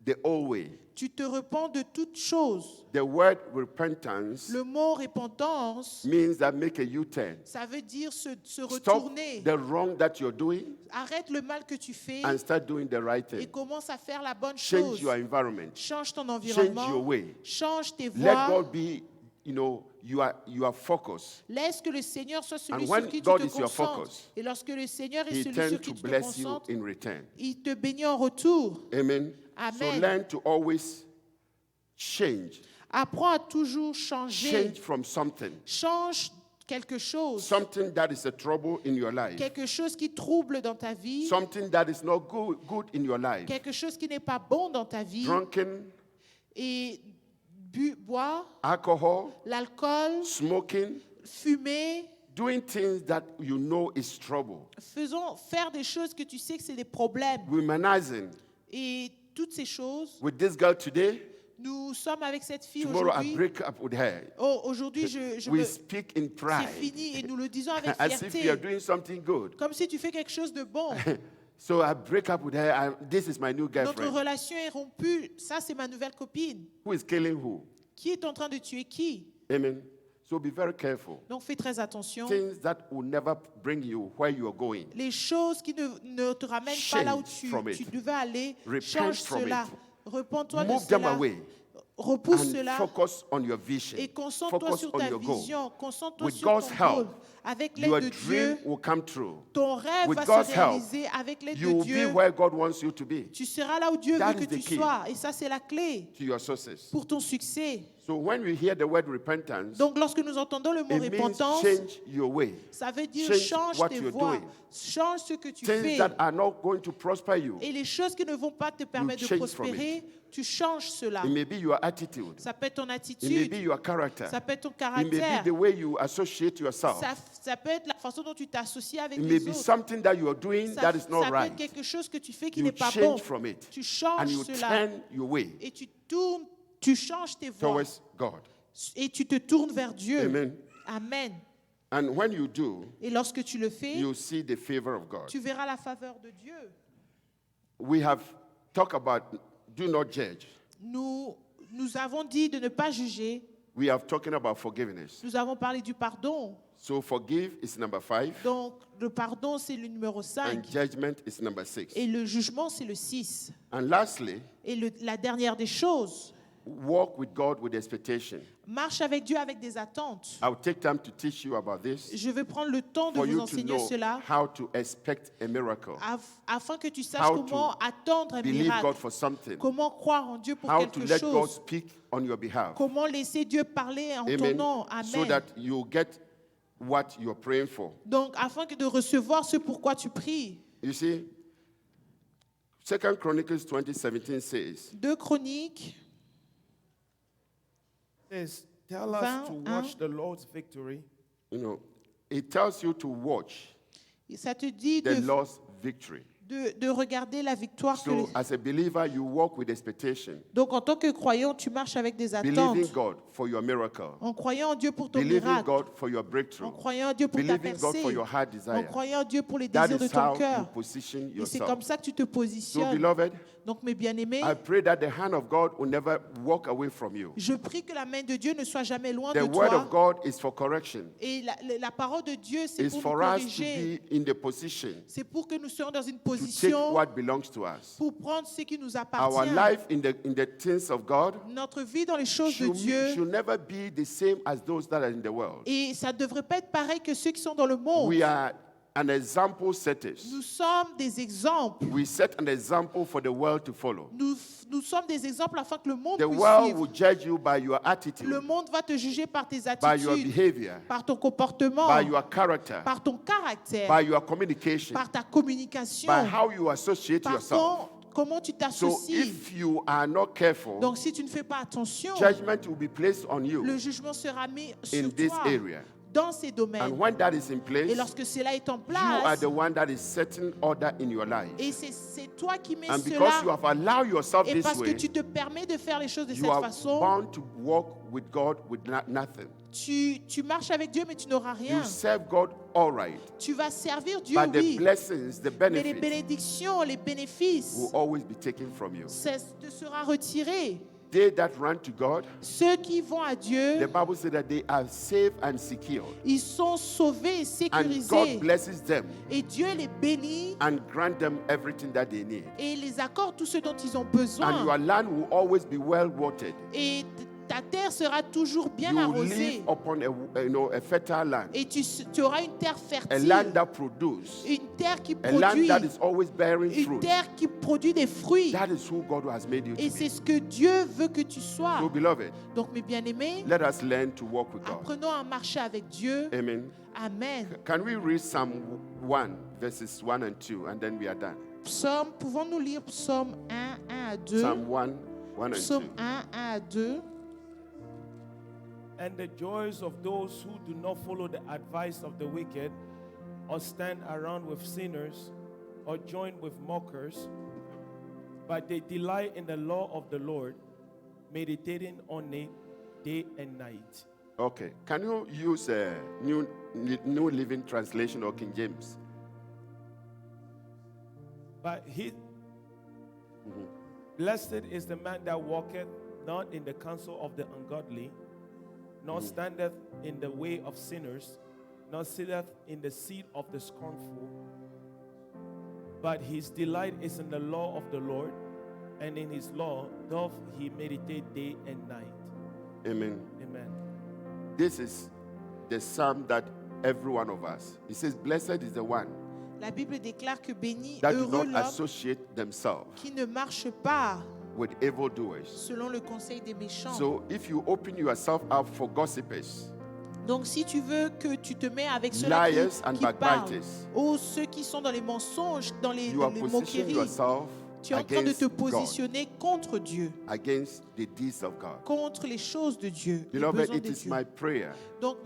the old way. Tu te repens de toutes choses. The word repentance Le mot repentance, means that make a U-turn. ça veut dire se Stop retourner. the wrong that you're doing Arrête le mal que tu fais and start doing the right et thing. commence à faire la bonne Change chose. your environment. Change ton Change environnement. your way. Change tes Let voies. God be, your focus. Laisse que le Seigneur soit celui And sur when qui tu God te is your concentres. focus, Et lorsque le Seigneur est He celui tends sur to qui tu te bless you concentres, in return. il te bénit en retour. Amen. So Amen. learn to always change. Apprends à toujours changer. Change from something. Change quelque chose. Something that is a trouble in your life. Quelque chose qui trouble dans ta vie. Something that is not good in your life. Quelque chose qui n'est pas bon dans ta vie. Drunken, Et boire, alcohol, l'alcool, smoking, fumer. doing things that you know is trouble. Faire des choses que tu sais que c'est des problèmes. Womanizing. Et toutes ces choses, With this girl today, Nous sommes avec cette fille Tomorrow I aujourd'hui. break up with her. Oh, aujourd'hui, je We me... speak in c'est pride. fini et nous le disons avec As if we are fierté. doing something good. Comme si tu fais quelque chose de bon. So I break up with her. This is my new Notre girlfriend. relation est rompue. Ça, c'est ma nouvelle copine. Who is killing who? Qui est en train de tuer qui? Amen. So be very careful. Donc fais très attention. Things that will never bring you where you are going. Les choses qui ne te ramènent pas là où Change from tu it. devais aller, Repent change from cela. it. Repends-toi de Move them cela. away. Repousse And cela focus on your vision. et concentre-toi Focus sur on ta your goal. vision. Concentre-toi With sur God's ton help, goal. Avec your l'aide de dream Dieu, will come true. ton rêve With va God's se help, réaliser. Avec l'aide You de will be Dieu, where God wants you to be, tu seras là où Dieu That veut is que the tu key. sois. Et ça, c'est la clé to your success. pour ton succès. So when we hear the word repentance, Donc, lorsque nous entendons le mot it means repentance, change your way. ça veut dire change change what tes you're voies, doing. change ce que tu Things fais. that are not going to prosper you. Et les choses qui ne vont pas te permettre de change from prospérer, tu changes cela. It may be your attitude. Ça peut être ton It may attitude, be your character. ça peut être ton It may be caractère, the way you associate yourself. ça peut être la façon dont tu t'associes avec It may les be autres. something that you are doing Ça, that is not ça peut right. être quelque chose que tu fais qui You n'est pas change bon. from it. Tu And changes you cela turn your way et tu tournes, tu changes tes voies towards God. et tu te tournes vers Dieu. Amen. Amen. And when you do, Et lorsque tu le fais, you see the favor of God. tu verras la faveur de Dieu. We have talked about do not judge. Nous avons dit de ne pas juger. We have talking about forgiveness. Nous avons parlé du pardon. So forgive is number 5, Donc, le pardon, c'est le numéro and 5. judgment is number 6. Et le jugement, c'est le 6. And lastly, Et la dernière des choses, walk with God with expectation. marche avec Dieu avec des attentes. I'll take time to teach you about this Je vais prendre le temps de for vous you to enseigner know cela how to expect a miracle, afin que tu saches How to comment attendre un believe miracle, God for something, comment croire en Dieu pour how to quelque let God chose, speak on your behalf. comment laisser Dieu parler en ton Amen. nom. So Amen. that you get what you're praying for. Donc, afin de recevoir ce pourquoi tu pries. You see, 2 Chronicles 20:17 says, 2 Chroniques, Says, tell us to watch the Lord's victory. you know, it tells you to watch ça te dit the Lord's victory. de regarder la victoire. So as a believer, you walk with expectation, Donc, en tant que croyant, tu marches avec des believing attentes. God for your miracle, En croyant en Dieu pour ton believing miracle. God for your En breakthrough, croyant en Dieu pour ta believing God percée. for your heart En desire. croyant en Dieu pour les That désirs de is ton how you cœur. position Et c'est comme yourself. ça que tu te So, positionnes. beloved, Donc, mes bien-aimés, I pray that the hand of God will never walk away from you. je prie que la main de Dieu ne soit jamais loin The de word toi. of God is for correction. Et la parole de Dieu, c'est It's pour nous for us to corriger. be in the position C'est pour que nous soyons dans une to take position what belongs to us. pour prendre ce qui nous Our appartient. life in the things of God Notre vie dans les choses de should Dieu. never be the same as those that are in the world. Et ça ne devrait pas être pareil que ceux qui sont dans le monde. We are an example setters. Nous sommes des exemples. We set an example for the world to follow. Nous sommes des exemples afin que le monde The puisse world suivre. will judge you by your attitude, Le monde va te juger par tes by your attitudes, behavior, par ton comportement, by your character, par ton caractère, by your communication, par ta communication, by how you associate par yourself. comment tu So t'associes. if you are not careful, Donc si tu ne fais pas attention, judgment will be placed on you le jugement sera mis in sur this toi area. dans ces domaines. And when that is in Et place, lorsque cela est en you are place, the one that is setting order in your life. et c'est toi qui mets And because you cela, have allowed yourself et this parce que way, tu te permets de faire les choses de you cette are façon, bound to walk with God with nothing. tu marches avec Dieu, mais tu n'auras rien. You serve God all right, Tu vas servir Dieu, but the oui, blessings, the mais les benefits bénédictions, les bénéfices, will always be taken from you. ça te sera retiré. They that run to God, Ceux qui vont à the Dieu, Bible says that they are safe and secured. ils sont sauvés et And God sécurisés. blesses them Et Dieu les bénit and grant them everything that they need. et les accorde tout ce dont ils ont And besoin. your land will always be well watered. Et ta terre sera toujours bien You will arrosée. live upon a fertile land, Et tu auras une terre a land fertile, that produces, une terre qui a land produit, that is always bearing une fruit. terre qui produit des fruits. That is who God has made you Et to c'est be. ce que Dieu veut que tu sois. So, beloved, Donc, mes bien-aimés, let us learn to walk with God. apprenons à marcher avec Dieu. Amen. Amen. Can we read Psalm 1, verses 1 and 2, and then we are done? Psaume, pouvons-nous lire Psaume 1, 1 à 2? Psalm 1, 1 and 2. Psaume 1, 1 à 2. And the joys of those who do not follow the advice of the wicked, or stand around with sinners, or join with mockers, but they delight in the law of the Lord, meditating on it day and night. Okay. Can you use New Living Translation or King James? But blessed is the man that walketh not in the counsel of the ungodly, nor standeth in the way of sinners, nor sitteth in the seat of the scornful. But his delight is in the law of the Lord, and in his law doth he meditate day and night. Amen. Amen. This is the psalm that every one of us. It says, blessed is the one La Bible déclare que béni, that do heureux not l'homme associate themselves qui ne marche pas with evildoers. selon le conseil des méchants. So if you open yourself up for gossipers, Donc si tu veux que tu te mets avec ceux-là liars and qui parlent, backbiters, ou ceux qui sont dans les mensonges, dans les you are positioning moqueries, yourself tu es en train de against te God, positionner contre Dieu, against the deeds of God. contre les choses de Dieu, les Beloved, besoins it de is Dieu. my prayer Donc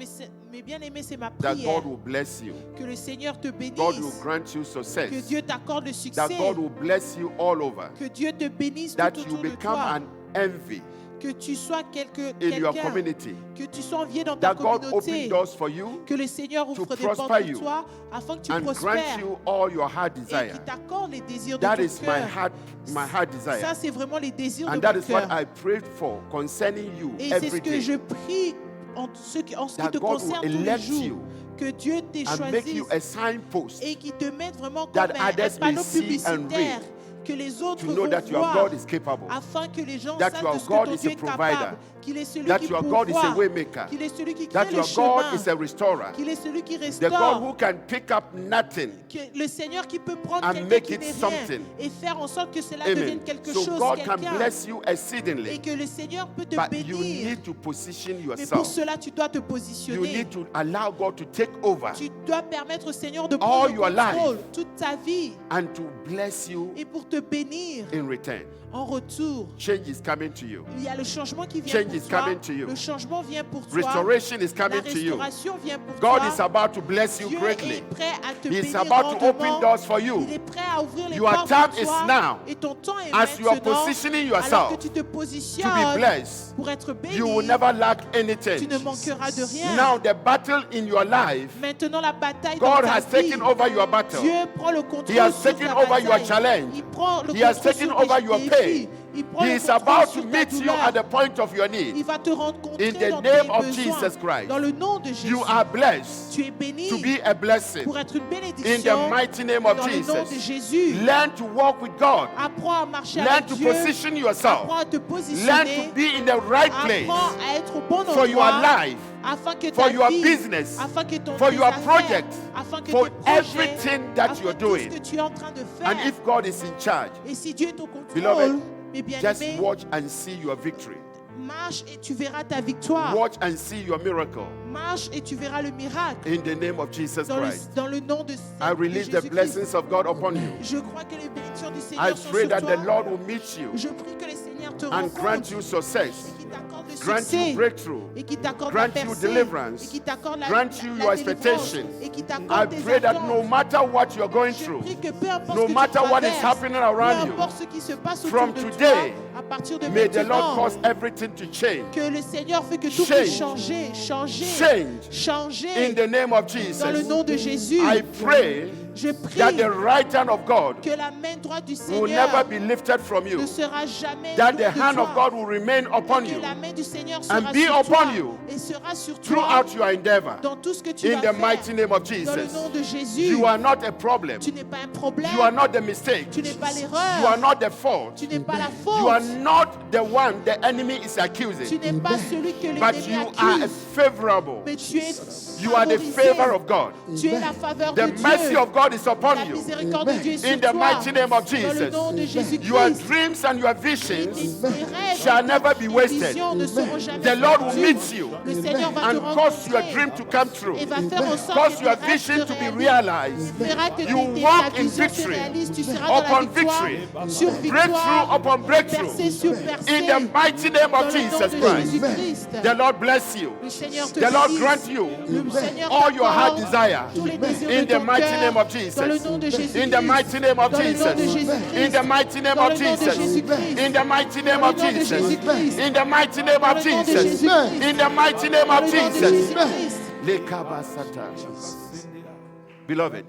mes bien-aimés, c'est ma that prière God will bless you. que le Seigneur te God will bénisse, grant you que success. Dieu t'accorde le That succès, God will bless you all over. que Dieu te bénisse That tout you autour de become toi, an envy que tu sois in your quelqu'un, community. que tu sois envié dans ta That God open communauté, doors for you que le Seigneur ouvre des prosper portes you pour toi afin que tu and grant prospères you all your heart et desire. qu'il t'accorde les désirs de That ton is cœur. my heart Ça, desire. c'est vraiment les désirs de And that mon is what cœur. I prayed for concerning you Et c'est ce every que day. je prie en ce qui That te God will concerne tous les elect jours. you Que Dieu t'ait and make you choisi a signpost et qu'il te mette vraiment that comme un others panneau may see and publicitaire read que les autres to know vont that your voir God is capable. afin que les gens That sachent your de ce God que ton is Dieu a est provider. capable, qu'il est celui That qui your God is a pourvoit, waymaker. qu'il est celui qui crée That les your God chemins, is a restorer. qu'il est celui qui The God restaure, who can pick up nothing. que le Seigneur qui peut prendre And quelqu'un make qui it n'est something. rien et faire en sorte que cela Amen. devienne quelque So chose, God can quelqu'un, bless you et exceedingly. que le Seigneur peut te But you bénir. need to position Mais pour yourself. cela, tu dois te You positionner. need to allow God to take over Tu dois permettre au Seigneur de All prendre le your contrôle life. toute ta vie and to bless you et pour te bénir in return. en retour. Change is coming to you. Il y a le changement qui vient Change pour is toi. coming to you. Le changement vient pour toi. Restoration is La coming to you. restauration vient pour God toi. is about to bless you Dieu greatly. est prêt à te He is bénir about to open grandement. doors for you. Il est prêt à ouvrir les Your portes time pour is toi. now. Et ton temps est As you are maintenant. positioning Alors yourself que tu te to be positionnes blessed, pour être béni, you will never lack tu anything. ne manqueras de rien. Now the battle in your life, Maintenant, la bataille dans God ta has vie, taken over your battle. Dieu prend le contrôle He has sur taken ta over your bataille. challenge. Il prend le He has contrôle taken sur over tes your défis. pain. Il prend He le is contrôle about sur to ta meet you douleur. at the point of your need. Il va te rencontrer In the dans name tes of besoins. Jesus Christ. Dans le nom de Jésus, You are blessed tu es béni to be a blessing. pour être une In bénédiction. the mighty name of Dans le nom de Jesus. Jésus, Learn to walk with God. apprends à marcher Learn avec to Dieu. position yourself. Apprends à te Learn positionner. to be in the right place Apprends à être au bon for your endroit. life, Afin que for ta your vie, business, afin que ton for tes your affaires, project, afin que for tes projets, everything that afin you're tout doing. ce que tu es en train de faire. And if God is in charge, Et si Dieu est au contrôle, Beloved, mes just bien-aimés, watch and see your victory. marche et tu verras ta victoire. Watch and see your miracle. Marche et tu verras le miracle. In the name of Jesus Christ. Dans le nom de I de release the Jésus-Christ. blessings of God upon you. Je crois que les bénédictions du I Seigneur sont pray sur that toi. the Lord will meet you Je prie que le Seigneur te and grant rencontre you success, et qu'il t'accorde le grant succès you breakthrough, et qu'il t'accorde la grant you percée deliverance, et qu'il t'accorde la, grant la- you la your délivrance expectation. et qu'il I t'accorde tes pray that no attentes. matter what you're going Je through, prie que peu importe no ce que matter tu what is traverses, happening peu around you, importe ce qui se passe from autour de today, toi, à partir de may the Lord maintenant, cause everything to change. que le Seigneur fait que tout Change. puisse changer, changer, Change. changer. In the name of Dans le Jesus, nom de Jésus, I pray je prie that the right hand of God que la main droite du will never Seigneur be lifted from you, ne sera jamais that loin the de hand toi. of God will remain upon Que you la main du Seigneur sera and be sur upon toi you et sera sur toi throughout your endeavor. dans tout ce que tu In vas the mighty faire. name of Dans le Jesus, nom de Jésus, you are not a problem. tu n'es pas un problème, You are not the mistake. tu n'es pas You l'erreur, are not the fault. tu n'es pas la You are faute, not the one the enemy is tu accusing, n'es pas celui que but l'ennemi you are accuse, favorable. mais tu es You are the favorisé. favor of God. Tu es la faveur The de mercy Dieu. of God is upon La you. miséricorde de Dieu est sur In the toi. mighty name of Dans le Jesus, nom de Jésus-Christ. your dreams and your Et visions tes rêves shall never be et tes wasted. visions ne seront jamais The Lord will perdues. meet you Le Seigneur va te and cause your rencontrer dream to come true, et va faire en sorte cause que your tes rêves vision se to be réalisent. realized. Tu verras que You ta walk in vision se victory réalise. Tu seras dans la upon victoire, victory, sur breakthrough victoire, upon breakthrough. percée sur percée. In the mighty name Dans of le nom Jesus de Christ, Jésus-Christ. the Lord bless you. Le Seigneur te The Lord bénisse. grant you Le Seigneur all your heart t'accorde desire. tous les désirs In de the ton mighty cœur. name of Jesus. Dans le nom de Jésus. In the mighty name of Dans le nom Jesus. de Jésus-Christ. In the mighty name Dans of le nom de Jesus. Jésus-Christ. In the mighty name Dans of le nom de Jesus. Jésus-Christ. In the mighty name Dans of le nom de Jesus. Jésus-Christ. In the mighty name Dans of le nom de Jesus. Jésus-Christ. Beloved,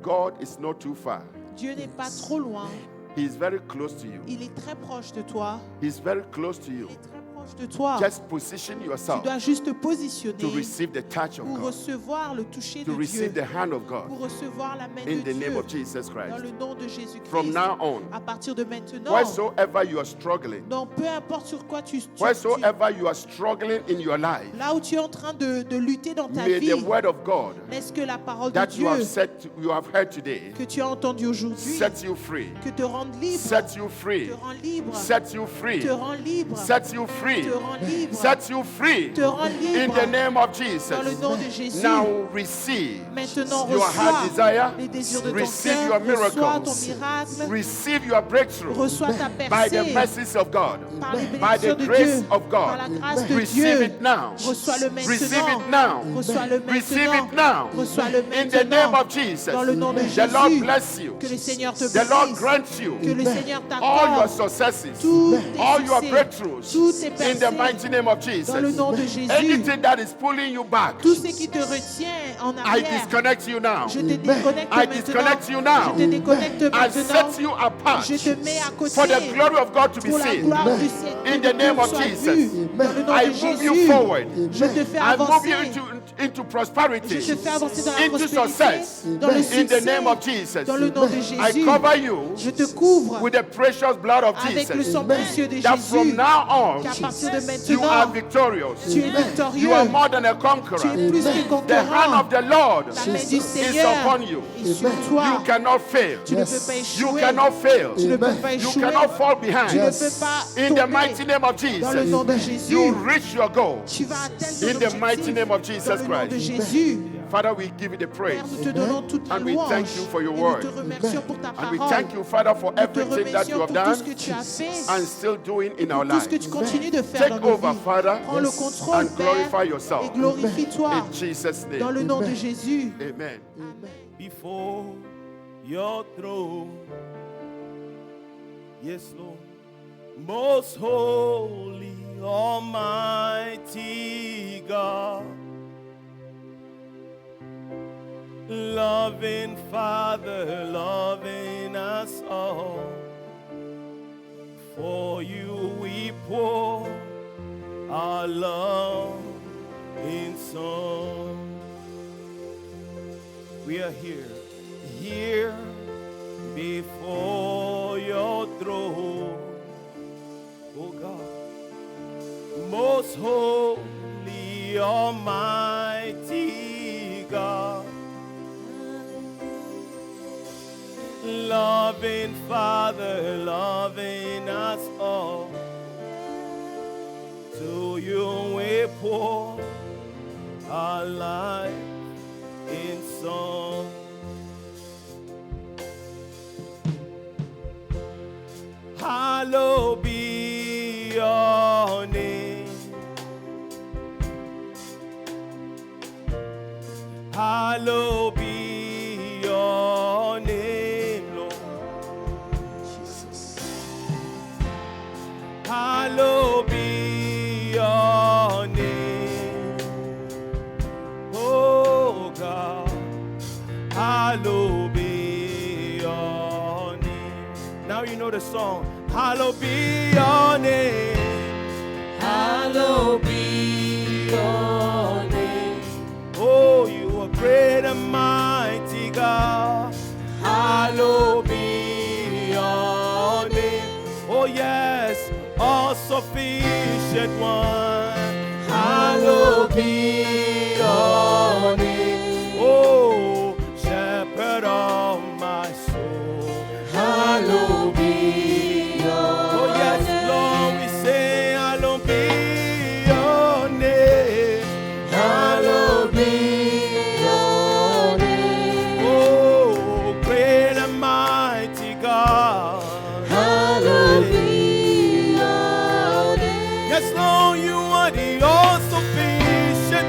God is not too far. Dieu n'est pas trop loin. He is very close to you. Il est très proche de toi. He's very close to you. Il est très proche de toi. Just position Tu yourself dois juste te to positionner receive the touch of pour God, recevoir le toucher to de receive Dieu, the hand of pour God recevoir la main in de the name Dieu of Jesus dans Christ. le nom de Jésus-Christ. From now on, À partir de maintenant, wheresoever you are struggling, donc peu importe sur quoi wheresoever you are struggling in your life, là où tu es en train de lutter dans ta may vie, the word of God laisse que la parole de that you have Dieu you have heard today que tu as entendue aujourd'hui set you free, que te rende libre, set you free, te rend libre, set you free, te rend libre, set you free, te rend libre, set you free te rend in libre the name of Jesus. dans le nom de Jésus. Now receive Maintenant, your heart reçois desire, les désirs de ton receive cœur, your reçois ton miracles, miracle, receive your breakthrough reçois ta by the percée mercies of God, par les by the bénédictions de grace Dieu, of par la God. grâce de Receive Dieu. it now. Reçois-le Receive maintenant. it now. Reçois-le Receive maintenant. it now. Reçois-le In the name maintenant. of Jesus. Dans le nom de The Lord Jésus. bless you. Que le Seigneur te The Lord bénisse. grant you Que le Seigneur all your t'accorde successes, tous tes all your succès, breakthroughs tous tes in the percées. mighty name of Jesus. Dans le nom de Jésus. Anything that is pulling you back, Tout ce qui te retient en I arrière, disconnect you now. je te déconnecte I maintenant. disconnect you now. Je te déconnecte I maintenant. set you apart Je te mets à côté for the glory of God to be pour la seen. gloire du Ciel. In the name of soit Jesus. vue. Dans le nom I de move Jésus. you forward. Je te fais I move avancer. you into prosperity, Je te fais avancer dans la into prospérité, success. dans le In succès, the name of Jesus. dans le nom de I Jésus. cover you Je te couvre with the precious blood of avec le Jesus. sang précieux de That Jésus. from now on, Qu'à partir de you are maintenant, victorious. tu es victorieux. You are more than a Tu conqueror. es plus que The hand conquérant. of the Lord La main du is Seigneur upon you. est sur toi. You cannot fail. Tu ne peux pas You échouer. cannot fail. Tu ne peux pas You échouer. cannot fall Tu ne behind. peux pas In the mighty tomber. name of Dans le nom de Jesus, Jésus, you reach your goal. tu vas atteindre In ton the mighty objectif. name of Jesus Dans le nom de Christ. Jésus. Father, we give you the praise. Père, nous te donnons toute la And we louange. thank you for your Et word. nous te remercions pour ta And we parole. thank you, Father, for Nous te everything that you remercions have pour tout done ce que tu as fait and still doing in our pour tout ce lives. que tu continues de faire Take dans nos over, vies. Father, Prends le contrôle, and glorify Père, yourself. et glorifie-toi In Jesus' dans le name. nom de Jésus. Amen. before your throne. Yes, Lord. Most holy, almighty God, loving Father, loving us all. For you we pour our love in song. We are here before your throne, oh God, most holy, almighty God, loving Father, loving us all. To you we pour our life in song. Hallowed be your name. Hallowed be your name, Lord. Jesus. Hallowed be your name. Oh God, hallowed be your name. Now you know the song. Hallowed be your name. Hallowed be your name. Oh, you are great and mighty God. Hallowed be your name. Oh yes, all sufficient one. Hallowed be your name. Oh, shepherd of my soul. Hallowed be your name. Oh yes, Lord, we say hallowed be your name. Hallowed be your name. Oh, great and mighty God. Hallowed be your name. Yes, Lord, you are the all-sufficient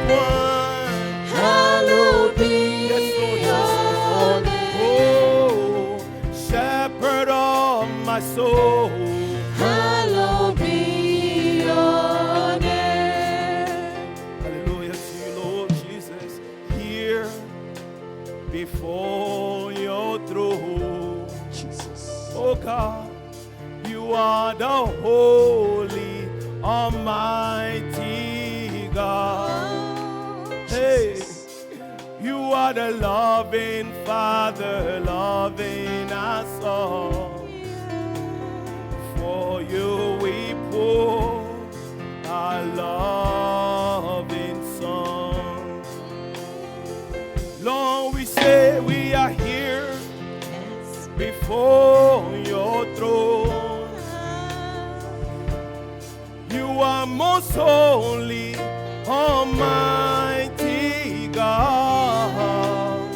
before your throne. Jesus. Oh God, you are the holy, almighty God. Hey, you are the loving Father, loving us all. For you we pour our loving song. Lord, we say we are here before your throne. You are most holy, almighty God.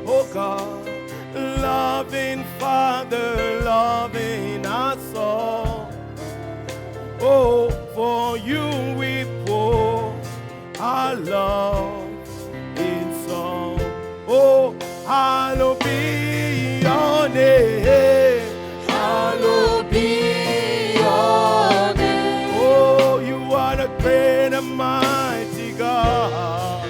Oh God, loving Father, loving us all. Oh, for you we pour our love in song. Oh, hallowed be your name. Hallowed be your name. Oh, you are the great and mighty God.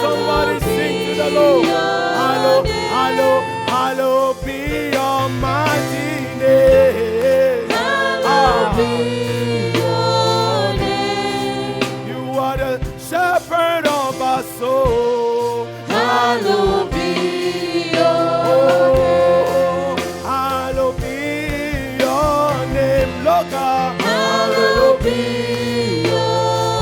Somebody sing to the Lord. Hallowed, hallowed, hallowed be your mighty name. Hallowed be your name. You are the shepherd of our soul. Hallowed be your name. Hallowed be your name, Lord God. Hallowed be your name.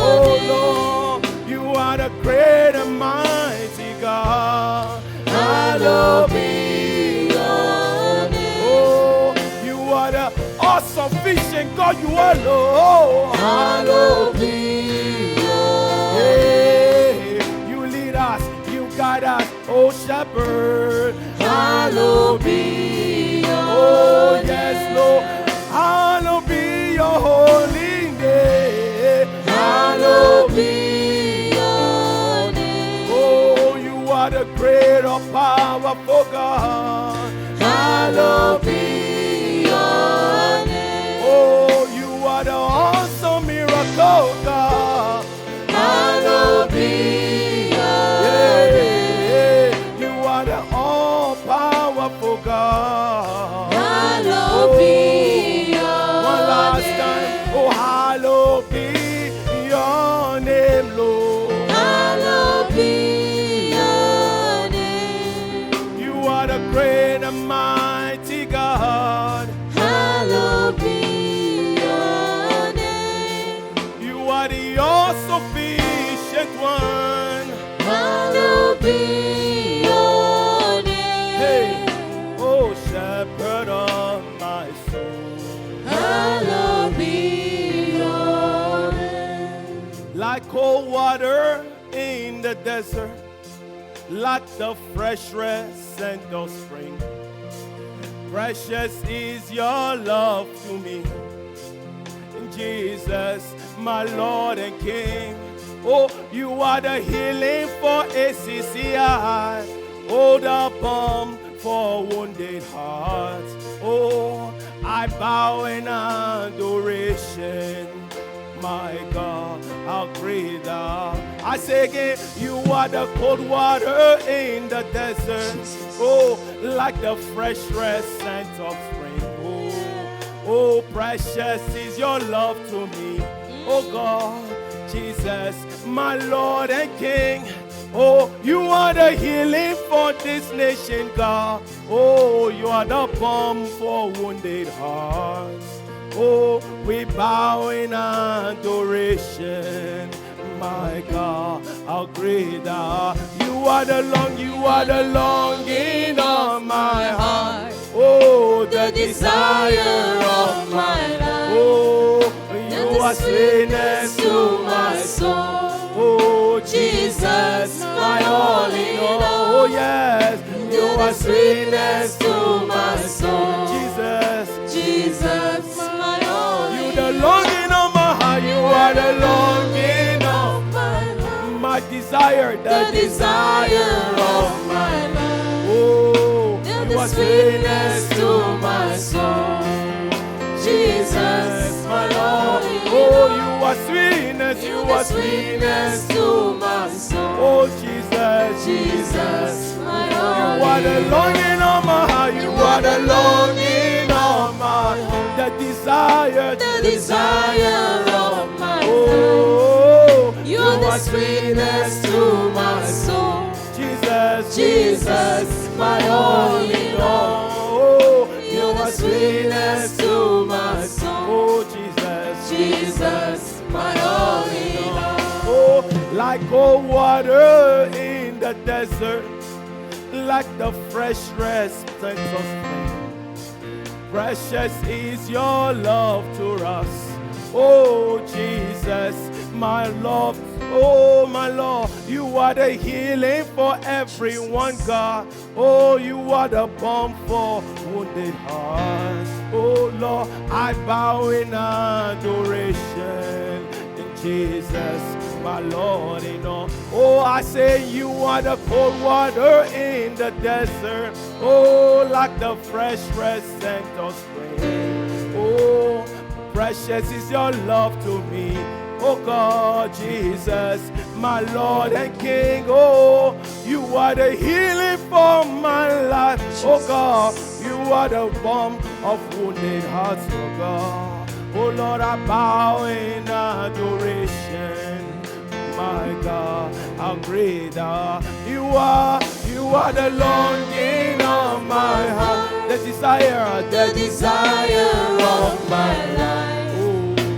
Oh Lord, you are the great and mighty God. Hallowed be your name. Oh, you are the all-sufficient God. You are Lord. Hallowed be your name. You lead us, you guide us, oh shepherd. Hallowed be your name. Oh yes, Lord. Hallowed be your holy name. Hallowed be your name. Oh, you are the great or powerful God. Hallowed be your name. Oh, you are the awesome miracle God. Hallowed be your name. You are the all-powerful God. Hallowed be your name. One last time. Oh, hallowed be your name, Lord. Hallowed be your name. You are the great and mighty God. Hallowed be your name. You are the all-sufficient one. Hallowed be your name. Hey, oh shepherd of my soul. Hallowed be your name. Like cold water in the desert, like the fresh scent of spring. Precious is your love to me, Jesus, my Lord and King. Oh, you are the healing for ACCI. Oh, the balm for wounded hearts. Oh, I bow in adoration. My God, how great thou. I say again, you are the cold water in the desert. Oh, like the fresh scent of spring. Oh, precious is your love to me. Oh God, Jesus, my Lord and King. Oh, you are the healing for this nation, God. Oh, you are the balm for wounded hearts. Oh, we bow in adoration. My God, how great thou art. You are the longing of my heart. Oh, the desire of my life. Oh, you are sweetness to my soul. Oh, Jesus, my all in all. Oh, yes, you are sweetness to my soul. Jesus, my all in all. You the longing of my heart. You are the longing of my life. My desire, the desire of my life. Oh, you are sweetness to my soul. Jesus, my Lord. Oh, you are sweetness to my soul. Oh, Jesus, my are the longing of my heart. You are the longing of my heart. The desire the desire of my life. Oh, You are the sweetness to my soul. Jesus, Jesus, my all in all. Oh, You are the sweetness to my soul. Oh, Jesus, Jesus, my all in all. Oh, like cold water in the desert, like the fresh rest of spring. Precious is your love to us. Oh, Jesus, my love. Oh, my Lord, you are the healing for everyone, God. Oh, you are the balm for wounded hearts. Oh, Lord, I bow in adoration in Jesus, my Lord, in all. Oh, I say you are the cold water in the desert. Oh, like the fresh rest of spring. Oh, precious is your love to me. Oh God, Jesus, my Lord and King. Oh, you are the healing for my life. Oh God, you are the balm of wounded hearts. Oh God, oh Lord, I bow in adoration. My God, how great you are. You are the longing of my heart, the desire of my life.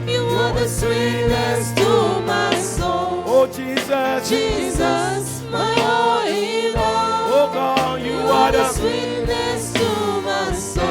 You are the sweetness to my soul. Oh Jesus, Jesus, my all in all. Oh God, you are the sweetness to my soul.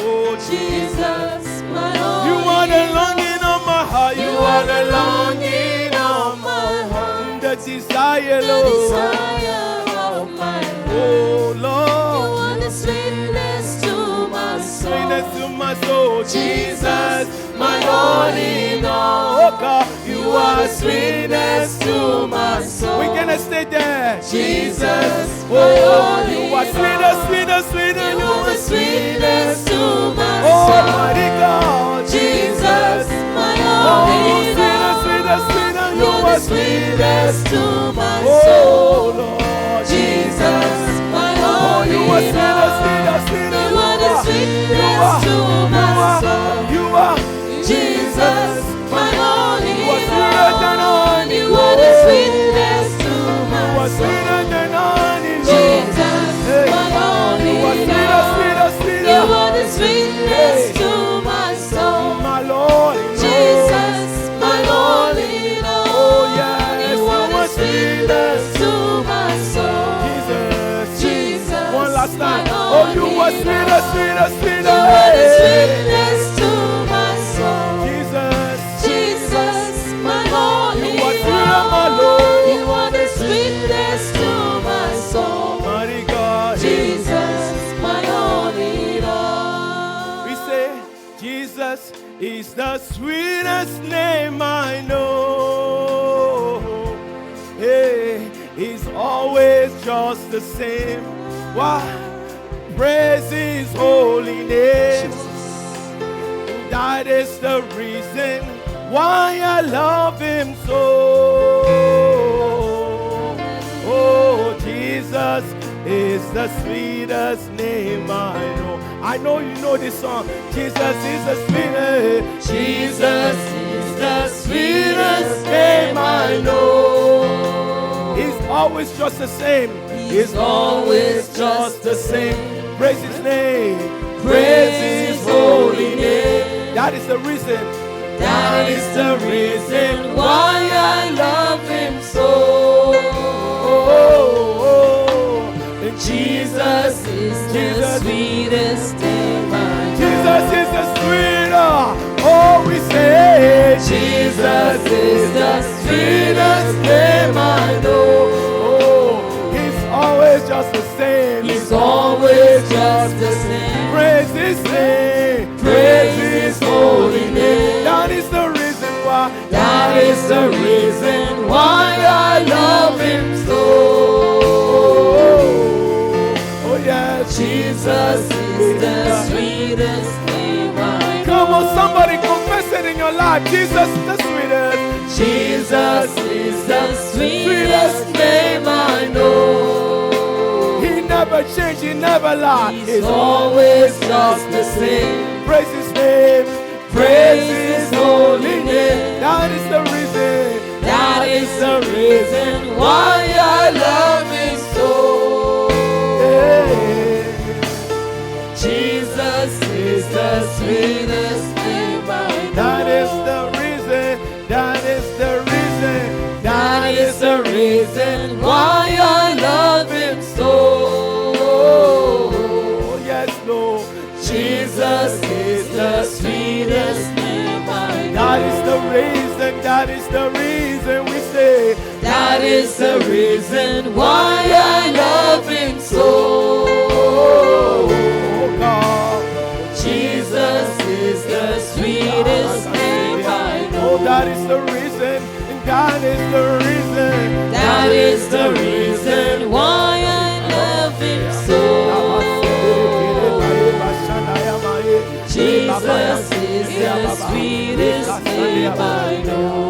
Oh Jesus, my all you are in the all. longing of my heart. You are the longing of my heart, the desire, The Lord. desire of my life. Oh You Lord, are the sweetness to my soul. sweetness to my soul. Jesus, my my Lord all in in all. all. Oh God, you are sweetness to my soul. We can stay there. Jesus, my oh, all you in are sweeter, all. sweeter, sweeter. You are the sweetness to my Oh, soul. mighty God, Jesus, my Oh, all in sweeter, all. sweeter, sweeter. You are the sweetness to my Oh, soul. Lord Jesus, my Oh, all you in are sweeter, all. sweeter, sweeter. You are the sweetness to my soul. You are. Jesus, my all in You are sweeter than all. honey, You are the sweetness to You my are soul. sweeter than honey, Lord. Jesus, Hey. my all You are in sweeter, all. sweeter, sweeter. You are the sweetness Hey. to my soul. My Lord, Jesus, my all in all. Oh, yes, You are you the are sweetness to my soul. Jesus. Jesus, One last time. my Oh, you all are in sweeter, all. sweeter, You sweeter. are the Hey. sweetness to my soul. Jesus. Jesus, my all You in are sweeter, all. my Lord. You are the sweetness to my soul. Mighty God. Jesus, my all in all. We say, Jesus is the sweetest name I know. Hey, he's always just the same. Why? Praise his holy name. That is the reason why I love him so. Oh, Jesus is the sweetest name I know. I know you know this song. Jesus is the sweetest. Jesus is the sweetest name I know. He's always just the same. He's always just the same. Praise his name. Praise his holy name. That is the reason. That is the reason why I love him so. And Jesus is the sweetest name I know. Jesus is the sweeter. Oh, we say Jesus is the sweetest name I know. Oh, he's always just the same. He's always just the same. Praise his name. Praise his holy name. That is the reason why. That is the reason why I love him so. Oh yeah, Jesus is the sweetest name I know. Come on, somebody confess it in your life. Jesus is the sweetest. Jesus is the sweetest name I know. He never never change, He never lie. He's always just the same. Praise His name. Praise His holy name. That is the reason. That is the reason why I love Him so. Jesus is the sweetest name I know. That is the reason. That is the reason. That is the reason why I love Him so. Oh, yes, Lord. Jesus is the sweetest name I know. That is the reason. That is the reason we say. That is the reason why I love Him so. Oh, God. Jesus is the sweetest name I know. Oh, that is the reason. And that is the reason. That is the reason why I love Him so. Jesus is the sweetest name I know.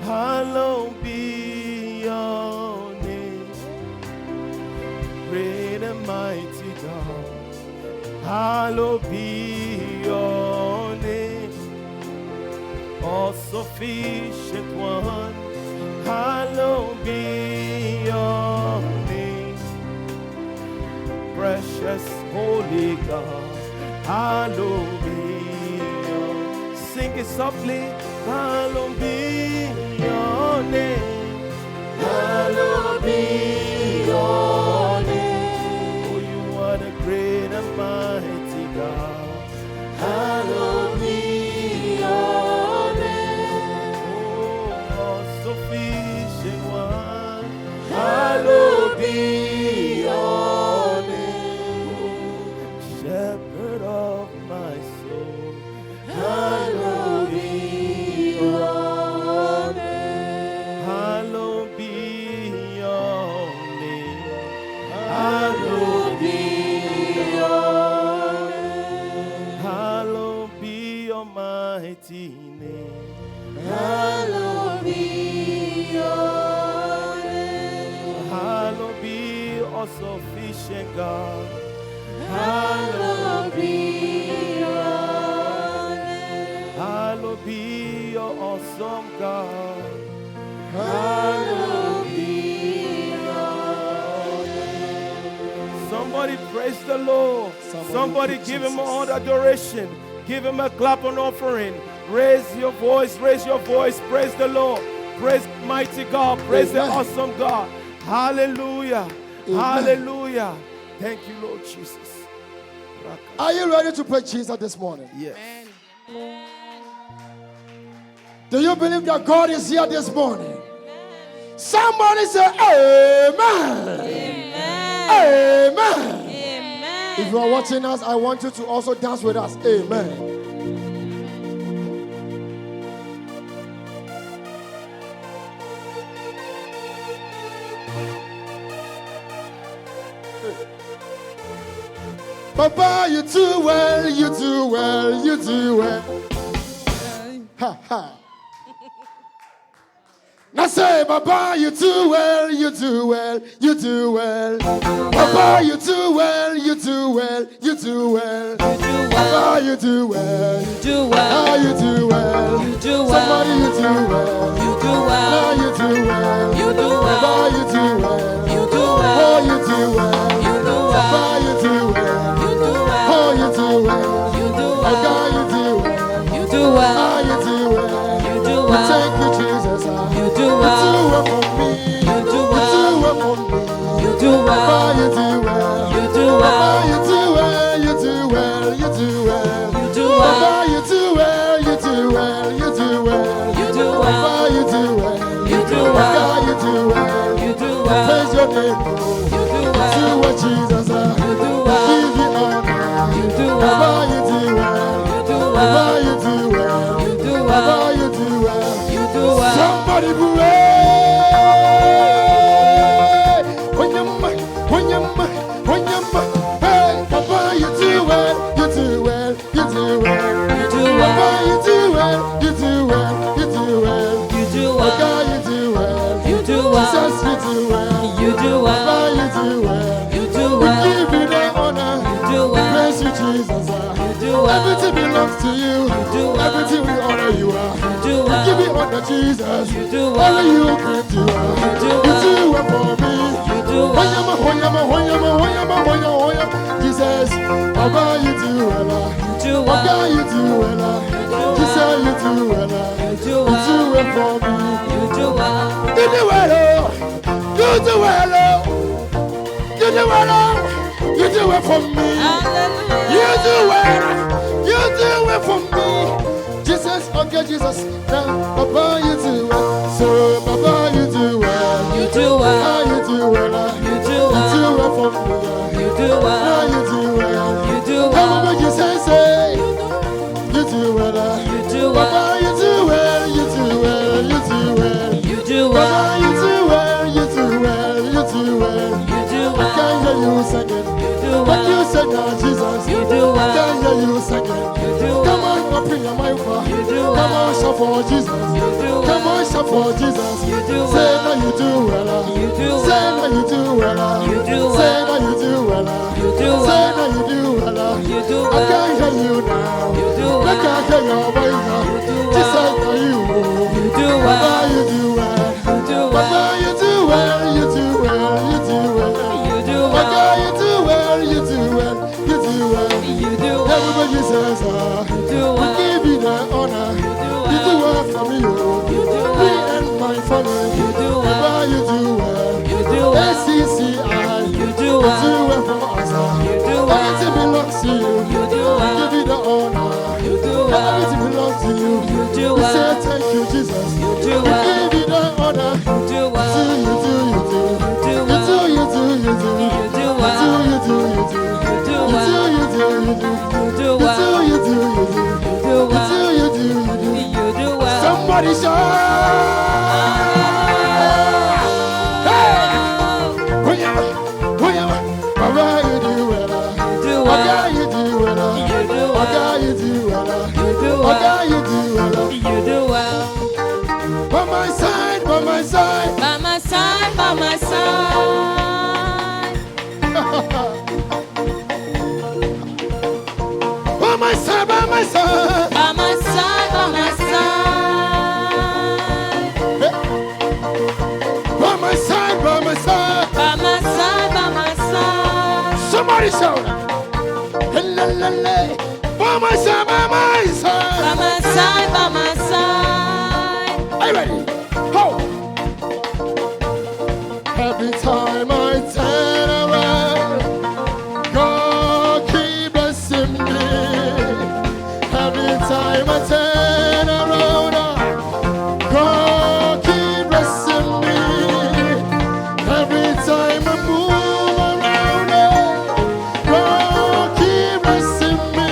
Hallowed be your name, great and mighty God. Hallowed be your name, all sufficient one. Hallowed be your name, precious holy God. Hallowed be your. Sing it softly. Hallowed be your name. Hallowed be your name. Oh, you are the great and mighty God. Hallowed be your name. Oh, all sufficient one. Hallowed be your name. Shepherd of my soul. Hallowed be your name. Hallowed be your name. Hallowed be your name. Hallowed be your mighty name. Hallowed be your name. Hallowed be all sufficient God. Hallowed be your name. Hallowed be your awesome God. Hallowed be your name. Somebody praise the Lord. Somebody give Him all the adoration. Give Him a clap and offering. Raise your voice, praise the Lord. Praise mighty God, praise the awesome God. Hallelujah. Hallelujah. Thank you, Lord Jesus. Are you ready to praise Jesus this morning? Yes. Do you believe that God is here this morning? Somebody say amen. Amen. If you are watching us, I want you to also dance with us. Amen. Papa, you do well, you do well, you do well. Ha ha. Now say, Papa, you do well, you do well, you do well. Papa, you do well, you do well, you do well. Papa, you do well, You do well. ah, you do well. You do well. Somebody, you do well. You do Ah, well. you do well. You do Papa, well. you do well. You do Oh, well. you do well. You do Papa, well. you do well. You do well. Oh, you do well. You do Oh, God, well. you do well. You do well. Ah, you do well. You do We well. thank you, Jesus. Ah. You do You do well. well for me. You do You well. do well for me. You do Papa, well. you do well. You do Papa, well. you do well. You do well. You do well. You do Papa, well. you do well. You do well. You do well. You do Papa, well. you do well. You do Papa, well. you do well. You do well. Praise your name. You do Do well. what Jesus. You do Give well. you honor. You do Papa, well. you do well. You do Papa, well. you do well. You do Papa, well. you do well. You do well. Somebody pray. When you mind, hey, Papa, you do well, you do well, you do well. You do Papa, well. you do well, you do well, you do well. You do Oh, God, well. you do well. You do Jesus, well. Everything belongs to you. Everything we honor you are. Give it honor, Jesus. Only you can do it. You do it for me. Jesus, Baba, you do it. Baba, you do it. Jesus, you do it. You do it for me. You do it. You do it. You do it. You do it. You do it for me. You do it. You do it for me. Jesus, okay, Jesus. Now, Baba, you do it. So, Baba, you do it. You do it. You do it. You do You it. do it for me. You do Now it. you do it. You do Come on, it. make you say. You do it. You do Baba, it. you do it. You do it. You do it. You do Baba, it. you do it. You do it. You do it. You do I can't hear you singing. What you say now, Jesus? You do I it. can't hear you singing. You do Come it. on, open your mouth. You do Come on, it. shout for Jesus. You do Come on, it. shout for Jesus. You do Say it. now you do well. You do Say it. now you do well. You do Say it. now you do well. You do Say it. now you do well. You do I it. can't hear you now. You do I it. can't hear your voice now. do Just it. say now you. You do Baba, it. you do well. You do Baba, it. you do well. You do well. You do well. You do Baba, it. you do well. You do well. You do well. You do it. Everybody says, You do we it. give you the honor. You do well for me, oh. You do Me it. and my family. You do Baba, it. you do well. You do it. ACCI. You do You it. do well for us. You do it. Everything belongs to you. You do We give it. you the honor. You do it. Everything belongs to you. You do We say it. thank you, Jesus. You do We it. give you the honor. You do You it. do, you do, you do. You You do do, it. you do, you do. You do You it. do, you do, you do. You do You it. do, you do, you do. You do You do, it. you do, you do. You do You it. do, you do, you do. You do it. Somebody shout! Hey! Baba, you do well. do Baba, it. you do well. You do Baba, it. you do well. You do Baba, it. you do well. You do well. By my side, by my side. By my side, by my side. By my side, by my side. By my side, by my side. By my side, by my side. By my side, by my side. Somebody shout. Hey, by my side, by my By side. my side, by my side. Are you ready? Ho! Every time I turn around, God keep blessing me. Every time I turn around, God keep blessing me. Every time I move around, God keep blessing me.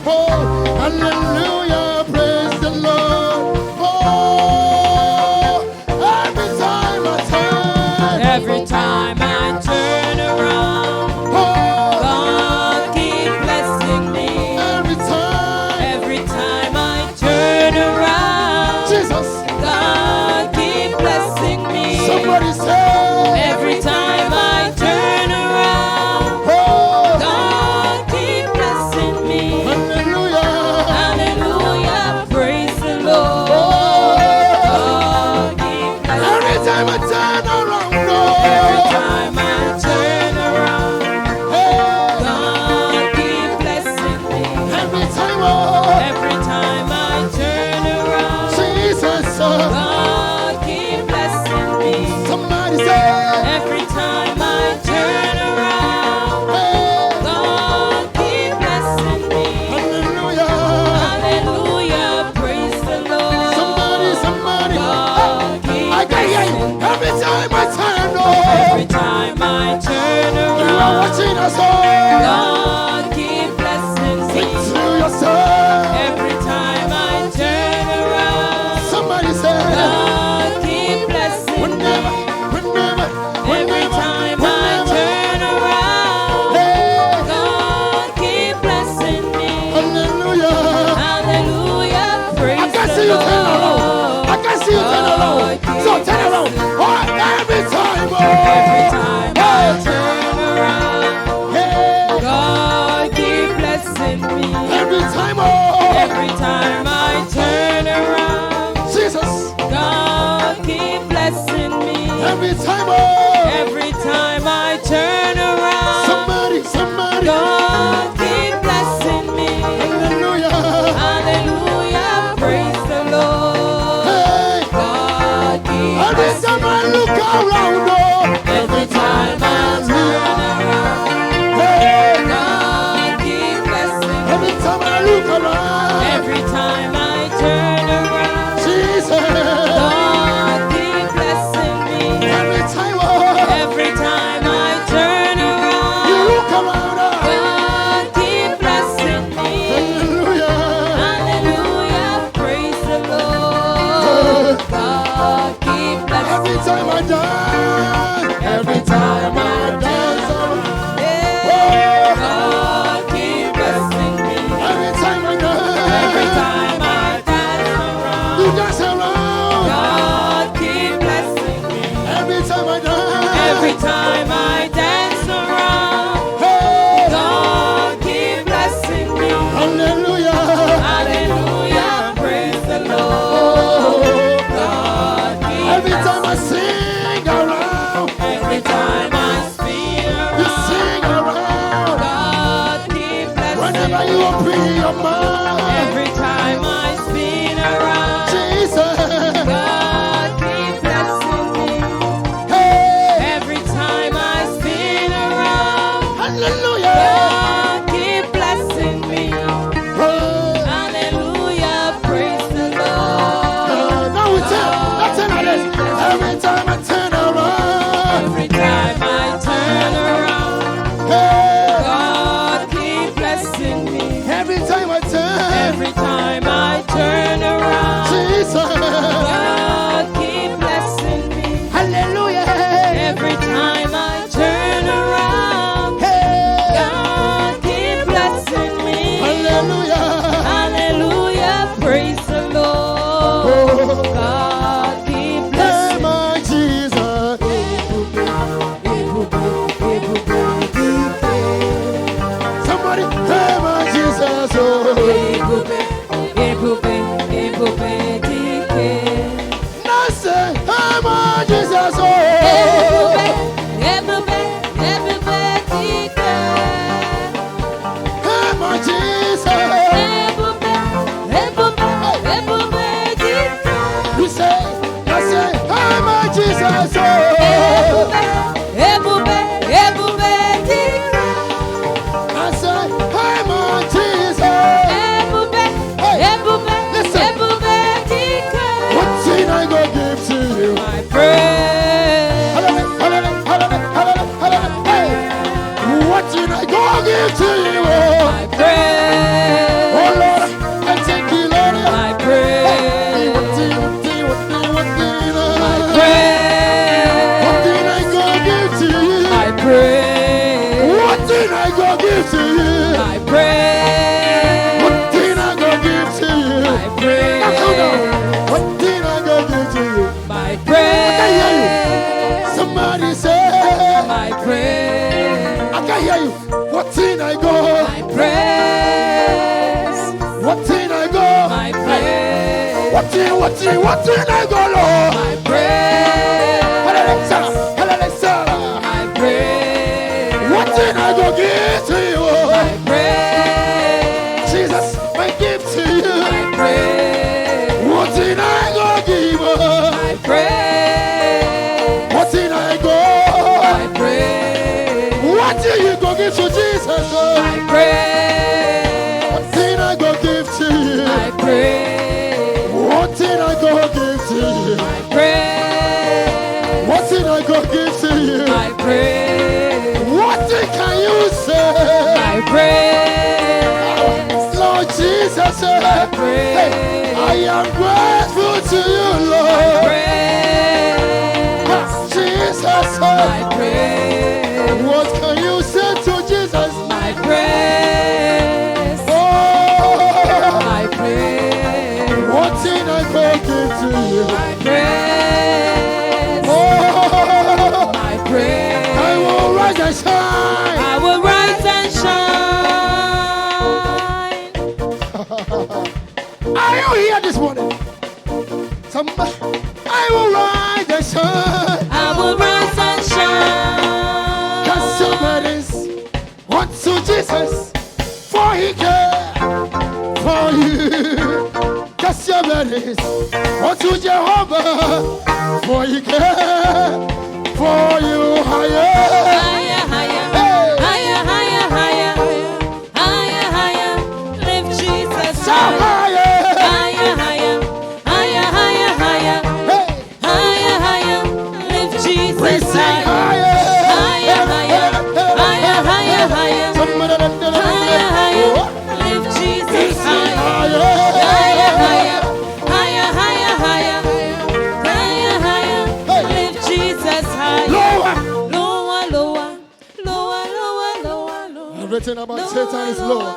Oh, hallelujah, praise the Lord. Oh, every time I turn, Every time I turn around, oh, God keep blessing me. every time, Every time I turn around, Jesus, God keep blessing me. somebody say, Every time I turn around, oh, God keep blessing me. hallelujah. Hallelujah, praise the Lord. Oh, God keep blessing every time I turn around, Every oh, time I turn around, hey, God keep blessing me. every time, oh, Every time I turn around, Jesus, God keep blessing me. somebody say, Every time I turn around, hey, God keep blessing me. hallelujah. Hallelujah, praise the Lord. Somebody, God keep I can hear you. blessing me. Every time I turn, oh, Every time I turn you are around, watching us all. God keep blessing Sing me. to yourself. Every time I turn around, Somebody say, God keep blessing me. whenever, Every time I turn around, hey, God keep blessing me. hallelujah. Hallelujah, I praise can the see you turn around. Lord. I can see you turn around. So turn around. Oh, every time, oh, Every time I hey, turn around, hey, blessing me. Every time, oh, Every time I turn around, somebody, God keep blessing me. hallelujah. Hallelujah, praise the Lord. Hey, God keep every blessing time I me. look around, oh, Every time I turn around, hey, God keep blessing me. every time I look around, Every time I turn around, Jesus, God keep blessing me. every time, oh, Every time I turn you around, look around, oh, God keep blessing me. hallelujah. Hallelujah, praise the Lord. God keep blessing Every time I dance, every time I dance, me. God keep blessing me. every time I Every dance, time I dance you around, dance around. God keep blessing me. Every time I dance, Every time I dance around, hey, God keep blessing me. hallelujah. Hallelujah, praise the Lord. God keep Every time I blessing me. sing around, Every time I spin you around, sing around. God keep blessing Whenever me. you open your mouth, Every time I spin around, Jesus, God keep blessing me. hey, Every time I spin around, hallelujah. God keep blessing me. Oh, Hallelujah, praise the Lord. now we tell this. Every time I turn around, Every time I turn around, hey, God keep blessing me. every time I turn, Every time I turn around, Jesus, God keep blessing me. hallelujah. Every time I turn around, Hey, God keep blessing me. hallelujah. Hallelujah, praise the Lord. God keep Hey, blessing me. my Jesus. Somebody, hey, my Jesus. Oh, now say, hey, my Jesus. Oh, hey, my Jesus. You say, I say, hey, my Jesus. Oh, I say, hey, my Jesus. What thing I go give to you? My praise, Hallelujah, hallelujah, hallelujah, hallelujah. Hey, what did I go give to you? my Oh praise, Lord, I thank you, Lord. my Hey, praise, what did my what did I praise, go give to you? my praise, What did I go give to you? my praise, What did I go give to you? my praise, Now come down. What did I go give to you? my I can hear you. praise, Somebody say, my praise, I can hear you. What did I go? my praise, What did I go? my praise, What did I go, Lord? my praise, Hallelujah, hallelujah. my praise, What did I go give to you? my praise, Jesus, I give to you. my praise, What did I go give? my praise, What did I go? my praise, What did you go give to Jesus? my praise, What did I go give to you? my praise, What did I go give to you? my praise, What did I go give to you? my praise, What can you say? my praise, Lord Jesus, hey, I am grateful to you, my Lord. praise, Jesus, my praise, what can you say to Jesus? my praise, Oh, my praise, what did I go give to you? my praise, Oh, my praise. I will rise and shine. I will rise and shine. Are you here this morning? Somebody, I will rise and shine. Jesus, for he cared for you. Cast your burdens unto Jehovah, for he cared for you. Higher, Higher, higher, higher, higher, higher, higher, higher. Lift Jesus so higher. higher, Higher, higher, higher, higher, higher, hey, higher, higher. Lift we Jesus sing higher. higher, Higher, higher, higher, higher, higher. Higher, higher. Oh, Lift we Jesus sing higher. higher, Higher, higher, higher, higher, higher, higher, higher. Lift Jesus higher. lower. Lower, lower, lower, lower, lower, lower. Everything about Satan is lower.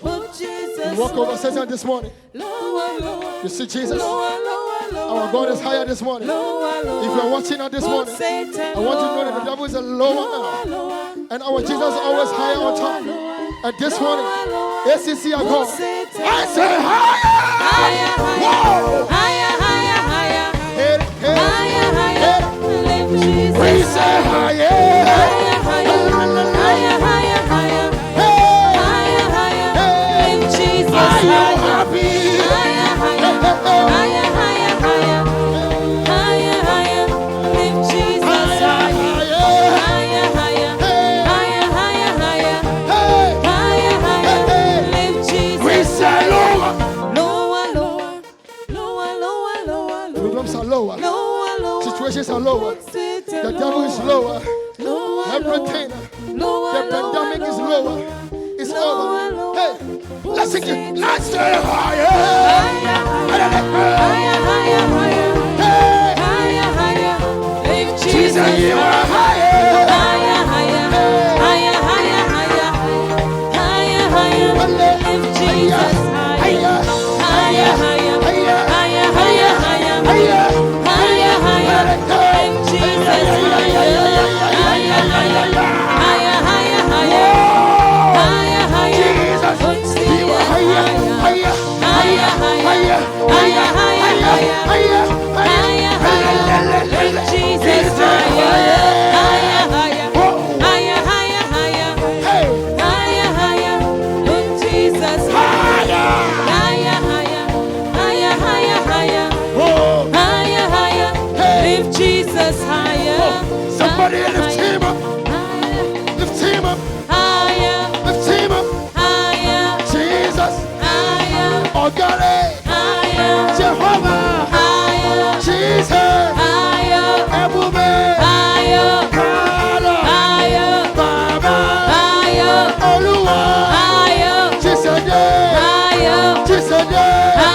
Put Jesus. Walk over Satan this morning. Lower, lower, You see Jesus? lower, lower, lower. Our God is higher this morning. Lower, lower. If you are watching us this Put morning, Satan I want you to know lower. that the devil is a lower Lower, now. lower. And our Jesus is always higher on top. And this morning, ACC are Put gone. Satan I say higher! higher, Whoa! higher, higher, higher, Hey, hey, higher, higher. Lift Jesus we say higher! higher, higher, higher, higher, higher, Hey! higher, higher. Hey! Lift Jesus Are you higher. happy? Higher, higher, higher, higher, higher, higher, higher. Lift Jesus higher. Higher! Higher, higher, Hey! higher, higher, higher, Hey! higher, higher. Lift Jesus We say lower! lower, lower, lower, lower, lower, lower, Problems are lower. lower, lower. Situations are lower. The devil is lower. Everything. The pandemic is lower. It's over. Hey, let's sing it. Let's say higher. Hey, Jesus, you are higher. Jesus higher. Somebody lift him up. Lift him up. Higher, Lift him up. higher, Jesus. higher, Oh God. higher, Jehovah. higher, Jesus. higher, Ebube. higher, Kala. higher, Baba. higher, Oluwa. higher, Chisade. higher, Chisade.